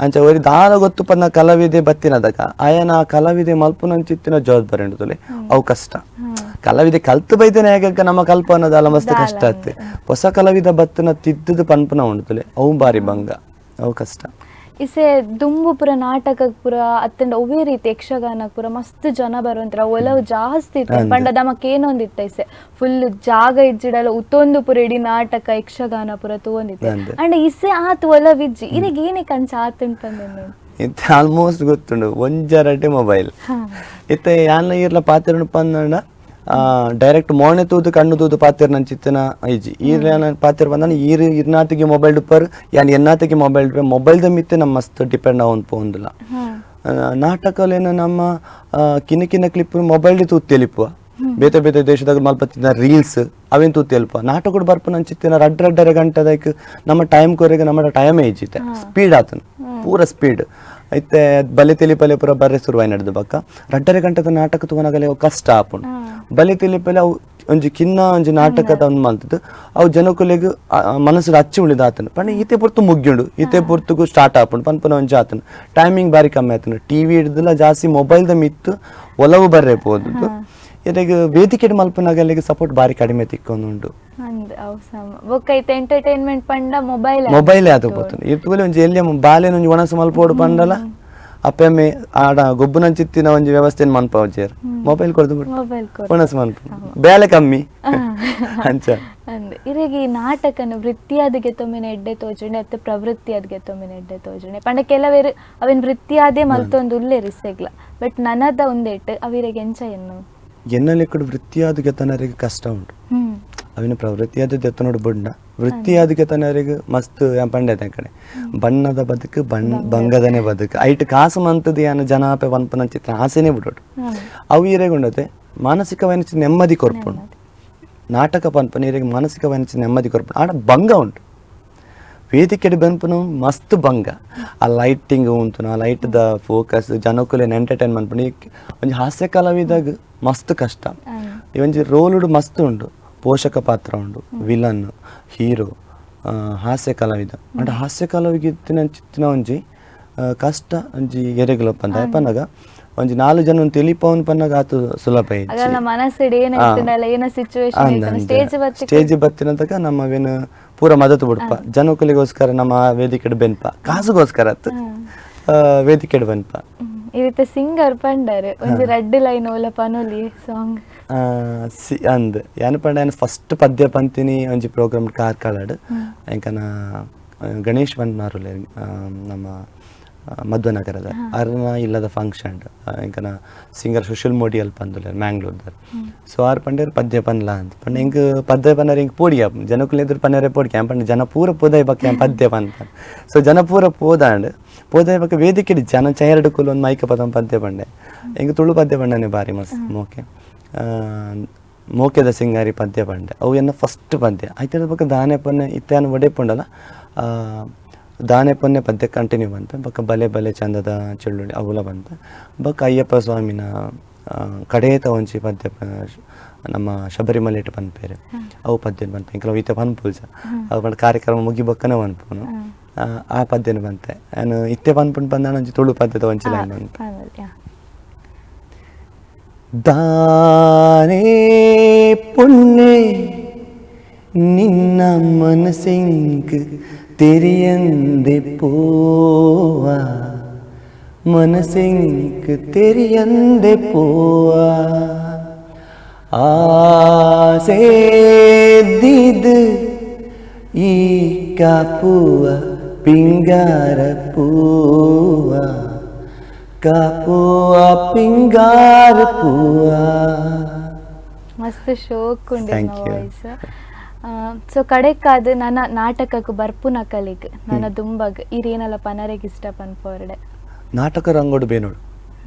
ಅಂಚ ಒರಿ ದಾಲ ಗೊತ್ತು ಪನ್ನ ಕಲಾವಿದೆ ಬತ್ತಿನದಾಗ ಆಯನ ಆ ಕಲಾವಿದೆ ಮಲ್ಪನ ಚಿತ್ತಿನ ಜವಾಬ್ದಾರಿ ಉಂಟುಲೆ ಅವು ಕಷ್ಟ ಕಲಾವಿದೆ ಕಲ್ತು ಬೈದೇನೆ ಹೇಗ ನಮ್ಮ ಕಲ್ಪನದಲ್ಲ ಮಸ್ತ್ ಕಷ್ಟ ಆತ್ತೆ ಹೊಸ ಕಲಾವಿದ ಬತ್ತನ ತಿದ್ದದ ಪನ್ಪನ ಉಂಟುಲೆ ಅವು ಬಾರಿ ಭಂಗ ಅವು ಕಷ್ಟ ಇಸೆ ದುಂಬು ಪುರ ನಾಟಕ ಪುರ ಅತ್ತಂಡ ಒವೇ ರೀತಿ ಯಕ್ಷಗಾನ ಪುರ ಮಸ್ತ್ ಜನ ಬರುವಂತರ ಒಲವು ಜಾಸ್ತಿ ಇತ್ತು ಪಂಡ ನಮಕ್ ಏನೊಂದಿತ್ತ ಇಸೆ ಫುಲ್ ಜಾಗ ಇಜ್ಜಿಡಲ್ಲ ಉತ್ತೊಂದು ಪುರ ಇಡೀ ನಾಟಕ ಯಕ್ಷಗಾನ ಪುರ ತಗೊಂಡಿತ್ತೆ ಅಂಡ್ ಇಸೆ ಆತ್ ಒಲವಿಜ್ಜಿ ಇದೀಗ ಏನೇ ಕಂಚ ಆತುಂಟು ಪಂದ ಇತ್ತೆ ಆಲ್ಮೋಸ್ಟ್ ಗೊತ್ತುಂಡು ಒಂಜರಟೆ ಮೊಬೈಲ್ ಇತ್ತೆ ಯಾನ ಇರ್ಲ ಪಾತ್ರ ಪಂದ ಡೈರೆಕ್ಟ್ ಮೋಣೆ ತೂದು ಕಣ್ಣು ತೂದು ಪಾತ್ರ ನನ್ನ ಚಿತ್ತನ ಐಜಿ ಈರ್ಲ ಪಾತ್ರ ಬಂದ ಇರ್ನಾತಿಗೆ ಮೊಬೈಲ್ ಡುಪ್ಪರ್ ಯಾನ್ ಎನ್ನಾತಿಗೆ ಮೊಬೈಲ್ ಡುಪ್ಪರ್ ಮೊಬೈಲ್ದ ಮಿತ್ತೆ ನಮ್ಮ ಮಸ್ತ್ ಡಿಪೆಂಡ್ ಅವನ್ ಪೋಂದುಲ ನಾಟಕಲೇನ ನಮ್ಮ ಕಿನ್ನ ಕ್ಲಿಪ್ ಮೊಬೈಲ್ ತೂತ್ ತೆಲಿಪುವ ಬೇತೆ ಬೇತೆ ದೇಶದಾಗ ಮಲ್ಪತ್ತಿನ ರೀಲ್ಸ್ ಅವೇನ್ ತೂತ್ ತೆಲ್ಪ ನಾಟಕ ಬರ್ಪ ನನ್ನ ಚಿತ್ತಿನ ರಡ್ಡರೆ ಗಂಟೆದಕ್ಕೆ ನಮ್ಮ ಟೈಮ್ ಕೊರೆಗೆ ನಮ್ಮ ಟೈಮ್ ಐಜಿತೆ ಸ್ಪೀಡ್ ಆತನ ಪೂರ ಸ್ಪೀಡ್ ಐತೆ ಬಲೆ ತೆಲಿಪಲೆ ಪೂರ ಬರ್ರೆ ಶುರುವಾಯಿ ನಡೆದು ಬಕ್ಕ ರಡ್ಡರೆ ಗಂಟೆದ ನಾಟಕ ತಗೊಂಡಾಗಲೇ ಕಷ್ಟ ಆಪುಂಡು ಬಲೆ ತೆಲಿಪಲೆ ಅವು ಒಂಜಿ ಕಿನ್ನ ಒಂಜಿ ನಾಟಕದ ಒಂದು ಮಲ್ತದ್ದು ಅವು ಜನಕುಲೆಗ್ ಮನಸ್ಸು ಹಚ್ಚಿ ಉಳಿದ ಆತನು ಪಂಡ ಈತೆ ಪೊರ್ತು ಮುಗ್ಗಿಂಡು ಈತೆ ಪೊರ್ತುಗು ಸ್ಟಾರ್ಟ್ ಆಪುಂಡು ಪನ್ಪನ ಒಂಜಿ ಆತನು ಟೈಮಿಂಗ್ ಬಾರಿ ಕಮ್ಮಿ ಆತನು ಟಿವಿ ಹಿಡ್ದಲ್ಲ ಜಾಸ್ತಿ ಮೊಬೈಲ್ದ ಮಿತ್ತು ಒಲವು ಬರ್ರೆ ಪೋದದ್ದು ಇದೀಗ ವೇದಿಕೆ ಮಲ್ಪನಾಗ ಅಲ್ಲಿಗೆ ಸಪೋರ್ಟ್ ಬಾರಿ ಕಡಿಮೆ ತಿಕ್ಕೊಂಡುಂಡು ಎಂಟರ್ಟೈನ್ಮೆಂಟ್ ಪಂಡ ಮೊಬೈಲ್ ಅದು ಪೋತನು ಇತ್ತು ಒಂಜಿ ಎಲ್ಲಿ ಬಾಲೆನ ಒಂಜಿ ಒಣಸು ಮಲ್ಪೋಡು ಪಂಡಲ ಅಪ್ಪಮ್ಮೆ ಆಡ ಗೊಬ್ಬುನಂಚಿತ್ತಿನ ಒಂಜಿ ವ್ಯವಸ್ಥೆ ಮನ್ಪವಜೇರ್ ಮೊಬೈಲ್ ಕೊಡ್ದು ಒಣಸು ಮನ್ಪ ಬೇಲೆ ಕಮ್ಮಿ ಅಂಚ ಇರಗಿ ನಾಟಕನ ವೃತ್ತಿಯಾದಿಗೆ ತೊಮ್ಮಿನ ಎಡ್ಡೆ ತೋಜಣೆ ಅತ್ತೆ ಪ್ರವೃತ್ತಿಯಾದಿಗೆ ತೊಮ್ಮಿನ ಎಡ್ಡೆ ತೋಜಣೆ ಪಂಡ ಕೆಲವೇರು ಅವಿನ ವೃತ್ತಿಯಾದೇ ಮಲ್ತೊಂದು ಉಲ್ಲೆ ರಿಸೆಗ್ಲ ಬಟ್ ನನದ ಒಂದೇಟ್ ಅವಿರಗೆ ಎಂಚ ಎನ್ನಲೆಕ್ಕಡು ವೃತ್ತಿಯಾದಿಗೆ ತನರಿಗೆ ಕಷ್ಟ ಉಂಟು ಅವಿನ ಪ್ರವೃತ್ತಿಯಾದ ಎತ್ತನೋಡು ಬುಡ್ಡ ವೃತ್ತಿಯಾದಿಗೆ ತನರಿಗೆ ಮಸ್ತ್ ಪಂಡೆ ಕಡೆ ಬಣ್ಣದ ಬದುಕು ಬಂಗದನೆ ಬದುಕು ಐಟ್ ಕಾಸು ಮಂತದ ಯಾನ ಜನಾಪೆ ಪನ್ಪನ ಚಿತ್ರ ಆಸೆನೆ ಬಿಡೋಡು ಅವು ಇರೇಗುಂಡತೆ ಮಾನಸಿಕವೈನ ನೆಮ್ಮದಿ ಕೊರ್ಪುಂಡು ನಾಟಕ ಪನ್ಪನ ಇರಿಗೆ ಮಾನಸಿಕವೈನ ನೆಮ್ಮದಿ ಕೊರ್ಪುಂಡು ಆಡ ಭಂಗ ಉಂಟು ವೇದಿಕೆ ಬಂಪನು ಮಸ್ತ್ ಭಂಗ ಆ ಲೈಟಿಂಗ್ ಉಂಟು ಆ ಲೈಟ್ದ ಫೋಕಸ್ ಜನಕ್ಕೂಲೇನು ಎಂಟರ್ಟೈನ್ಮೆಂಟ್ ಪಂಡು ಒಂಜಿ ಹಾಸ್ಯ ಕಲಾವಿದಾಗ ಮಸ್ತ್ ಕಷ್ಟ ಒಂಜಿ ರೋಲ್ ಮಸ್ತ್ ಉಂಡು ಪೋಷಕ ಪಾತ್ರ ಉಂಡು ವಿಲನ್ ಹೀರೋ ಹಾಸ್ಯ ಕಲಾವಿದ ಅಂಡ್ ಹಾಸ್ಯ ಕಲಾವಿಗಿತ್ತಿನ ಚಿತ್ತಿನ ಒಂಜಿ ಕಷ್ಟ ಒಂಜಿ ಎರೆಗ್ಲ ಪಂದ ಪನ್ನಗ ಒಂಜಿ 4 ಜನ ತಿಳಿಪವನ್ ಪನ್ನಗ ಆತು ಸುಲಭ ಸ್ಟೇಜ್ ಬತ್ತಿನಂತಕ ನಮ್ಮವೇನು ಪೂರ ಮದತು ಬಿಡ್ಪ ಜನಕುಲಿಗೋಸ್ಕರ ನಮ್ಮ ವೇದಿಕೆ ಬೆನ್ಪ ಕಾಸುಗೋಸ್ಕರ ಅತ್ತು ವೇದಿಕೆ ಬೆನ್ಪ ಇದಕ್ಕೆ ಸಿಂಗರ್ ಪಂಡರೆ ಒಂದು ರೆಡ್ ಲೈನ್ ಓಲ ಪನೋಲಿ ಸಾಂಗ್ ಅಂದ್ ಯಾನು ಪಂಡ ಫಸ್ಟ್ ಪದ್ಯ ಪಂತಿನಿ ಒಂಜಿ ಪ್ರೋಗ್ರಾಮ್ ಕಾರ್ಕಳಡ್ ಎಂಕನ ಗಣೇಶ್ ಬಂದ್ಮಾರುಲೆ ನಮ್ಮ ಮಧ್ವನಗರದ ಅರ್ನ ಇಲ್ಲದ ಫಂಕ್ಷನ್ ಎಂಕನ ಸಿಂಗರ್ ಸುಶೀಲ್ ಮೋಡಿ ಅಲ್ಲಿ ಪಂದುಲೆ ಮ್ಯಾಂಗ್ಳೂರ್ದಾರ ಸೊ ಆರ್ ಪಂಡೇರ್ ಪದ್ಯ ಪನ್ಲ ಅಂತ ಪಂಡ ಹಿಂಗೆ ಪದ್ಯ ಪನ್ನರ ಹಿಂಗೆ ಪೋಡಿಯ ಜನಕ್ಕೂ ಪನ್ನರೆ ಪೋಡಿಕೆ ಪಂಡ ಜನ ಪೂರ ಪೋದಾಯ ಬಗ್ಗೆ ಪದ್ಯ ಪಂತ ಸೊ ಜನ ಪೂರ ಪೋದಾಂಡ್ ಪೋದಾಯ ಬಗ್ಗೆ ವೇದಿಕೆ ಜನ ಚೈರ್ಡ್ ಕುಲ್ ಒಂದು ಮೈಕ ಪದ ಪದ್ಯ ಪಂಡೆ ಹಿಂಗೆ ತುಳು ಪದ್ಯ ಪಂಡನೆ ಬಾರಿ ಮಸ್ತ್ ಮೋಕೆದ ಸಿಂಗಾರಿ ಪದ್ಯ ಪಂಡೆ ಅವು ಎನ್ನ ಫಸ್ಟ್ ಪದ್ಯ ಆಯ್ತು ಬಗ್ಗೆ ದಾನೆ ಪನ್ನೆ ಇತ್ತಾನು ಒಡೆ ಪಂಡಲ್ಲ ದಾನೆ ಪೊನ್ನೆ ಪದ್ಯ ಕಂಟಿನ್ಯೂ ಬಂತ ಬಕ್ಕ ಬಲೆ ಬಲೆ ಚಂದದ ಚೆಳ್ಳುಳ್ಳಿ ಅವುಲ ಬಂತ ಬಕ್ಕ ಅಯ್ಯಪ್ಪ ಸ್ವಾಮಿನ ಕಡೇತ ಒಂಚಿ ಪದ್ಯ ನಮ್ಮ ಶಬರಿಮಲೆ ಇಟ್ಟು ಪನ್ಪೇರೆ ಅವು ಪದ್ಯ ಬಂತ ಕೆಲವು ಈತ ಪನ್ಪುಲ್ಸ ಅವು ಬಂದು ಕಾರ್ಯಕ್ರಮ ಮುಗಿಬಕ್ಕನ ಪನ್ಪುನು ಆ ಪದ್ಯನ ಬಂತೆ ನಾನು ಇತ್ತೆ ಪನ್ಪುಂಡು ಬಂದ ಒಂಚಿ ತುಳು ಪದ್ಯದ ಒಂಚಿ ಲೈನ್ ಬಂತ ದಾನೇ ಪುಣ್ಯೆ ನಿನ್ನ ಮನಸ್ಸಿಂಗ್ ತೆರಿಯಂದೆ ಪೋವಾ ಮನಸ್ಸಿಂಗ್ ತೆರಿಯಂದೆ ಪೋವಾ ಆಸೆ ದಿದ್ ಈ ಕಾಪುವ ಪಿಂಗಾರ ಪೂವ ಕಾಪುವ ಪಿಂಗಾರ ಪೂವ ಮಸ್ತ್ ಶೋಕ್ ಉಂಡಿನ ವಾಯ್ಸ್ ಸೊ ಕಡೆಕಾದ ನನ್ನ ನಾಟಕಕ್ಕೆ ಬರ್ಪುನ ಕಲಿಗ್ ನನ್ನ ದುಂಬಗ್ ಇರೇನಲ್ಲ ಪನರೆಗೆ ಇಷ್ಟ ಪನ್ಪೋರ್ಡೆ ನಾಟಕ ರಂಗೋಡು ಬೇನೋಡು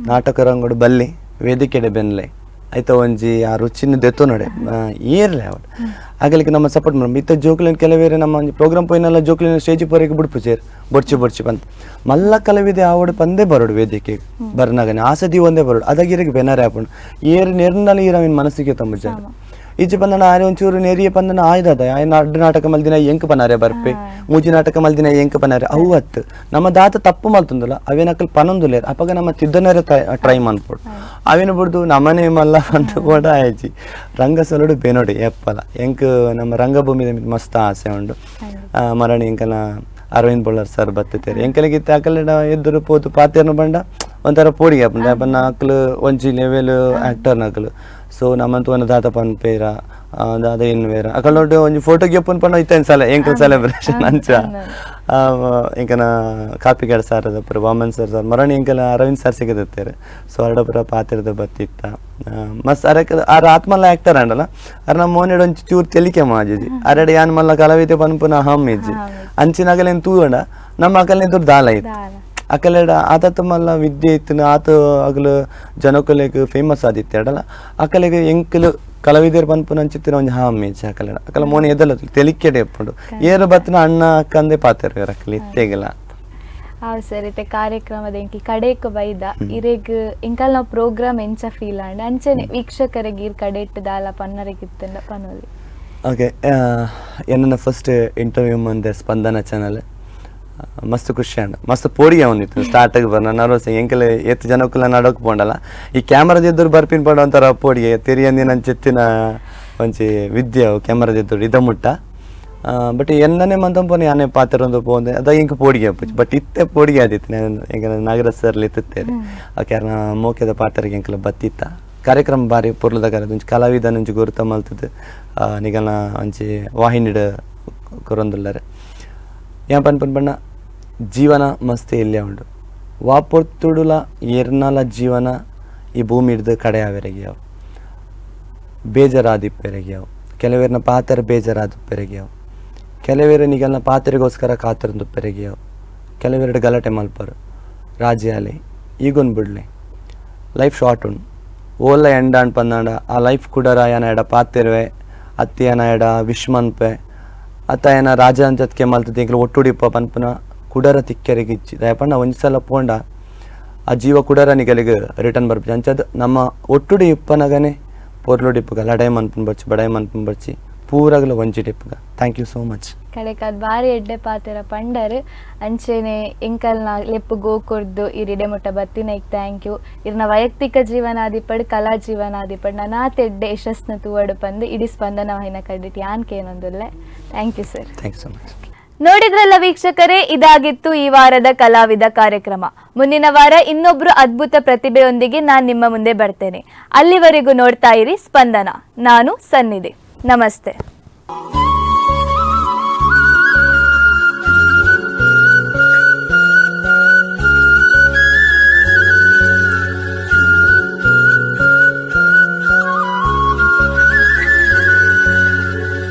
ನಾಟಕ ರಂಗೋಡು ಬಲ್ಲಿ ವೇದಿಕೆಡೆ ಬೆನ್ಲೆ ಆಯ್ತಾ ಒಂಜಿ ಆ ರುಚಿನ ದೆತ್ತು ನೋಡೆ ಏರ್ಲೆ ಅವಡು ಆಗಲಿಕ್ಕೆ ನಮ್ಮ ಸಪೋರ್ಟ್ ಮಾಡಿ ಇತ್ತ ಜೋಕ್ಲಿನ ಕೆಲವೇರೆ ನಮ್ಮ ಒಂಜಿ ಪ್ರೋಗ್ರಾಮ್ ಪೋಯಿನೆಲ್ಲ ಜೋಕ್ಲಿನ ಸ್ಟೇಜ್ ಪೋರಿಗೆ ಬಿಡ್ಪು ಸೇರ್ ಬೊಡ್ಚಿ ಬಂತ ಮಲ್ಲ ಕಲವಿದೆ ಆವಡು ಪಂದೇ ಬರೋಡು ವೇದಿಕೆ ಬರ್ನಾಗನೆ ಆಸದಿ ಒಂದೇ ಬರೋಡು ಅದಾಗಿರಿಗೆ ಬೆನಾರೆ ಹಾಕೊಂಡು ಏರ್ ನೆರ್ನಲ್ಲಿ ಇರವಿನ ಮನಸ್ಸಿಗೆ ತುಂಬ ಜನ ಈಚೆ ಬಂದನ ಆರೆ ಒಂಚೂರು ನೆರಿಯ ಬಂದನ ಆಯ್ದದ ಆಯ್ನ ಅಡ್ಡ ನಾಟಕ ಮಲ್ದಿನ ಎಂಕ್ ಪನಾರೆ ಬರ್ಪೆ ಮೂಜಿ ನಾಟಕ ಮಲ್ದಿನ ಎಂಕ್ ಪನಾರೆ ಅವತ್ತು ನಮ್ಮ ದಾತ ತಪ್ಪು ಮಲ್ತಂದಲ್ಲ ಅವೇನಕಲ್ ಪನೊಂದುಲೇರ್ ಅಪಗ ನಮ್ಮ ತಿದ್ದನರೆ ಟ್ರೈ ಮಾಡ್ಬೋದು ಅವೇನು ಬಿಡ್ದು ನಮ್ಮನೆ ಮಲ್ಲ ಅಂತ ಕೂಡ ಆಯ್ಚಿ ರಂಗ ಸಲುಡು ಬೇನೋಡಿ ಎಪ್ಪಲ ಎಂಕ್ ನಮ್ಮ ರಂಗಭೂಮಿ ಮಸ್ತ್ ಆಸೆ ಉಂಡು ಮರಣಿ ಎಂಕನ ಅರವಿಂದ್ ಬೊಳ್ಳರ್ ಸರ್ ಬತ್ತೇರಿ ಎಂಕಲಿಗಿತ್ತ ಅಕಲೆಡ ಎದುರು ಪೋತು ಪಾತೇರ್ನ ಬಂಡ ಒಂಥರ ಪೋಡಿಗೆ ಅಪ್ಪನ ಅಕ್ಲು ಒಂಜಿ ಲೆವೆಲ್ ಆಕ್ಟರ್ ನಕಲು ಸೊ ನಮ್ಮಂತೂ ಒಂದು ದಾತ ಪನ್ಪೇರ ದಾದ ಇನ್ನು ಬೇರೆ ಅಕಲ್ನೋಡು ಒಂಜಿ ಫೋಟೋಗೆ ಪನ್ ಪಂಡ ಇತ್ತೇನು ಎಂಕಲ್ ಸೆಲೆಬ್ರೇಷನ್ ಅಂಚ ಎಂಕನ ಕಾಪಿಗಾಡ್ ಸರ್ ಅದ ಪುರ ವಾಮನ್ ಸರ್ ಮರಣಿ ಎಂಕಲ ಅರವಿಂದ್ ಸರ್ ಸಿಗದತ್ತೇರೆ ಸೊ ಅರಡಪುರ ಪಾತ್ರದ ಬತ್ತಿತ್ತ ಮಸ್ತ್ ಅರಕ ಅರ ಆತ್ಮಲ್ಲ ಆಕ್ಟರ್ ಅಂಡಲ್ಲ ಅರ ನಮ್ಮ ಮೋನೆಡ್ ಒಂಚಿ ಚೂರು ತೆಲಿಕೆ ಮಾಜಿಜಿ ಅರಡ ಯಾನ್ ಮಲ್ಲ ಕಲಾವಿದೆ ಪನ್ಪುನ ಹಮ್ ಇಜ್ಜಿ ಅಂಚಿನಾಗಲೇನು ತೂಗಂಡ ನಮ್ಮ ಅಕಲ್ನೇ ದುಡ್ಡು ದಾಲ ಇತ್ತು ಅಕಲೆಡ ಆತ ಮಲ್ಲ ವಿದ್ಯೆ ಇತ್ತು ಆತ ಅಗಲು ಜನಕಲೆಗ್ ಫೇಮಸ್ ಆದಿತ್ತು ಅಡಲ್ಲ ಅಕಲೆಗೆ ಎಂಕಲು ಕಲಾವಿದರ್ ಪನ್ಪುನ ಅಂಚಿತ್ತಿನ ಒಂಜಿ ಹಾಮೇಜ್ ಅಕಲೆಡ ಅಕಲ ಮೋನೆ ಎದಲ್ಲ ತೆಲಿಕೆಡೆ ಎಪ್ಪುಂಡು ಏರು ಬತ್ತಿನ ಅಣ್ಣ ಅಕ್ಕಂದೆ ಪಾತೆರ್ ಅಕಲಿ ಇತ್ತೇಗಲ ಹೌದು ಸರ್ ಇತ್ತೆ ಕಾರ್ಯಕ್ರಮದ ಎಂಕಿ ಕಡೆಕ್ ಬೈದ ಇರೆಗ್ ಇಂಕಲ್ ನಾವು ಪ್ರೋಗ್ರಾಮ್ ಎಂಚ ಫೀಲ್ ಆಂಡ್ ಅಂಚನೆ ವೀಕ್ಷಕರಿಗೆ ಇರ್ ಕಡೆಟ್ ದಾಲ ಪನ್ನರೆಗಿತ್ತಂಡ ಪನೋಲಿ. ಓಕೆ, ಎನ್ನ ಫಸ್ಟ್ ಇಂಟರ್ವ್ಯೂ ಮಂದೆ ಸ್ಪಂದನ ಚಾನಲ್ ಮಸ್ತ್ ಖುಷಿ ಅಂಡ್ ಮಸ್ತ್ ಪೋಡಿಗೆ ಅವನಿತ್ತು ಸ್ಟಾರ್ಟಿಗೆ ಬರ್ ನಾನು ಎಂಕಲ್ ಎತ್ತು ಜನಕ್ಕಲ್ಲ ನಡೋಕ್ ಪೋಂಡಲ್ಲ ಈ ಕ್ಯಾಮ್ರಾದ ಎದುರು ಬರ್ಪಿನ್ ಪಡ ಒಂಥರ ಪೋಡಿಗೆ ತೆರಿಯಂದಿ ನನ್ನ ಚೆತ್ತಿನ ಒಂಚಿ ವಿದ್ಯೆ ಕ್ಯಾಮ್ರಾದ ಎದುರು ಇದ ಮುಟ್ಟ ಬಟ್ ಎನ್ನನೆ ಮಂತಂಪೋನೆ ಆನೆ ಪಾತ್ರ ಒಂದು ಪೋಂದೆ ಅದ ಇಂಕ ಪೋಡಿಗೆ ಅಪ್ಪು ಬಟ್ ಇತ್ತೆ ಪೋಡಿಗೆ ಆದಿತ್ತು ನಾನು ಈಗ ನಾಗರಾಜ್ ಸರ್ಲಿ ಎತ್ತುತ್ತೇನೆ ಯಾರನ್ನ ಮೋಕೆದ ಪಾತ್ರಗೆ ಎಂಕಲ ಬತ್ತಿತ್ತ ಕಾರ್ಯಕ್ರಮ ಬಾರಿ ಪುರ್ಲದ ಕಾರ್ಯ ಕಲಾವಿದ నుంచి ಗುರುತ ಮಲ್ತದ್ದು ನಿಗಲ್ನ ಒಂಚಿ ವಾಹಿನಿಡ ಕೊರೊಂದುಲ್ಲರೆ ಏನ್ ಪನ್ಪಣ್ಣ ಜೀವನ ಮಸ್ತ್ ಇಲ್ಲೇ ಉಂಡು ವಾಪೊತ್ತುಡುಲ ಎರ್ನಾಲ ಜೀವನ ಈ ಭೂಮಿ ಹಿಡ್ದು ಕಡೆಯಾವೆರಗ್ಯಾವ ಬೇಜಾರಾದಿಪ್ಪೆರಗ್ಯಾವ ಕೆಲವೇರ್ನ ಪಾತ್ರ ಬೇಜಾರಾದುಪ್ಪೆರಗ್ಯಾವ ಕೆಲವೇರು ನಿಗಲ್ನ ಪಾತ್ರೆಗೋಸ್ಕರ ಕಾತರಂದುಪ್ಪೆರಗ್ಯಾವ ಕೆಲವೆರಡು ಗಲಾಟೆ ಮಲ್ಪರು ರಾಜ್ಯಾಲಿ ಈಗೊಂದು ಬಿಡ್ಲಿ ಲೈಫ್ ಶಾರ್ಟ್ ಉಂಡು ಓಲ್ಲ ಎಂಡ ಅನ್ಪಂದಾಂಡ ಆ ಲೈಫ್ ಕೂಡ ಯಾನ ಎಡ ಪಾತಿರುವೆ ಅತ್ತಿಯನ ಎಡ ವಿಶ್ಮನ್ಪೆ ಅತ್ತ ಏನ ರಾಜ ಅಂತದಕ್ಕೆ ಮಲ್ತದ ಈಗ ಒಟ್ಟುಡಿಪ್ಪ ಪನ್ಪನ ಕುಡರ ತಿಕ್ಕೆರಿಗೆ ಇಚ್ಚಿ ದಯಪಂಡ ಒಂದ್ಸಲ ಪೋಂಡ ಆ ಜೀವ ಕುಡರ ನಿಗಲಿಗೆ ರಿಟರ್ನ್ ಬರ್ಬೇಕು ಅಂಚದು ನಮ್ಮ ಒಟ್ಟುಡಿ ಇಪ್ಪನಗನೆ ಪೊರ್ಲುಡಿಪ್ಪಗ ಲಡಾಯಿ ಮನ್ಪನ್ ಬರ್ಚಿ ಬಡಾಯಿ ಮನ್ಪನ್ ಬರ್ಚಿ ಪೂರಾಗಲ ಒಂಚಿಟಿಪ್ಪಗ. Thank you so much. ಕಡೆಕಾದ್ ಬಾರಿ ಎಡ್ಡೆ ಪಾತೆರ ಪಂಡರ್ ಅಂಚೆನೆ ಎಂಕಲ್ನ ಲೆಪ್ಪು ಗೋಕೊರ್ದು ಇರಿಡೆ ಮುಟ್ಟ ಬತ್ತಿನ ಥ್ಯಾಂಕ್ ಯು. ಇರ್ನ ವೈಯಕ್ತಿಕ ಜೀವನ ಆದಿಪಡ್ ಕಲಾ ಜೀವನ ಆದಿಪಡ್ ನಾತೆಡ್ಡೆ ಯಶಸ್ನ ತೂವಡು ಪಂದು ಇಡೀ ಸ್ಪಂದನ ವಾಹಿನ ಕಡ್ಡಿಟ್ಟು ಯಾನ್ಕೇನೊಂದುಲ್ಲೆ. Thank you sir. Thank you so much. ನೋಡಿದ್ರಲ್ಲ ವೀಕ್ಷಕರೇ, ಇದಾಗಿತ್ತು ಈ ವಾರದ ಕಲಾವಿದ ಕಾರ್ಯಕ್ರಮ. ಮುಂದಿನ ವಾರ ಇನ್ನೊಬ್ರು ಅದ್ಭುತ ಪ್ರತಿಭೆಯೊಂದಿಗೆ ನಾನು ನಿಮ್ಮ ಮುಂದೆ ಬರ್ತೇನೆ. ಅಲ್ಲಿವರೆಗೂ ನೋಡ್ತಾ ಇರಿ ಸ್ಪಂದನ. ನಾನು ಸನ್ನಿಧಿ. ನಮಸ್ತೆ.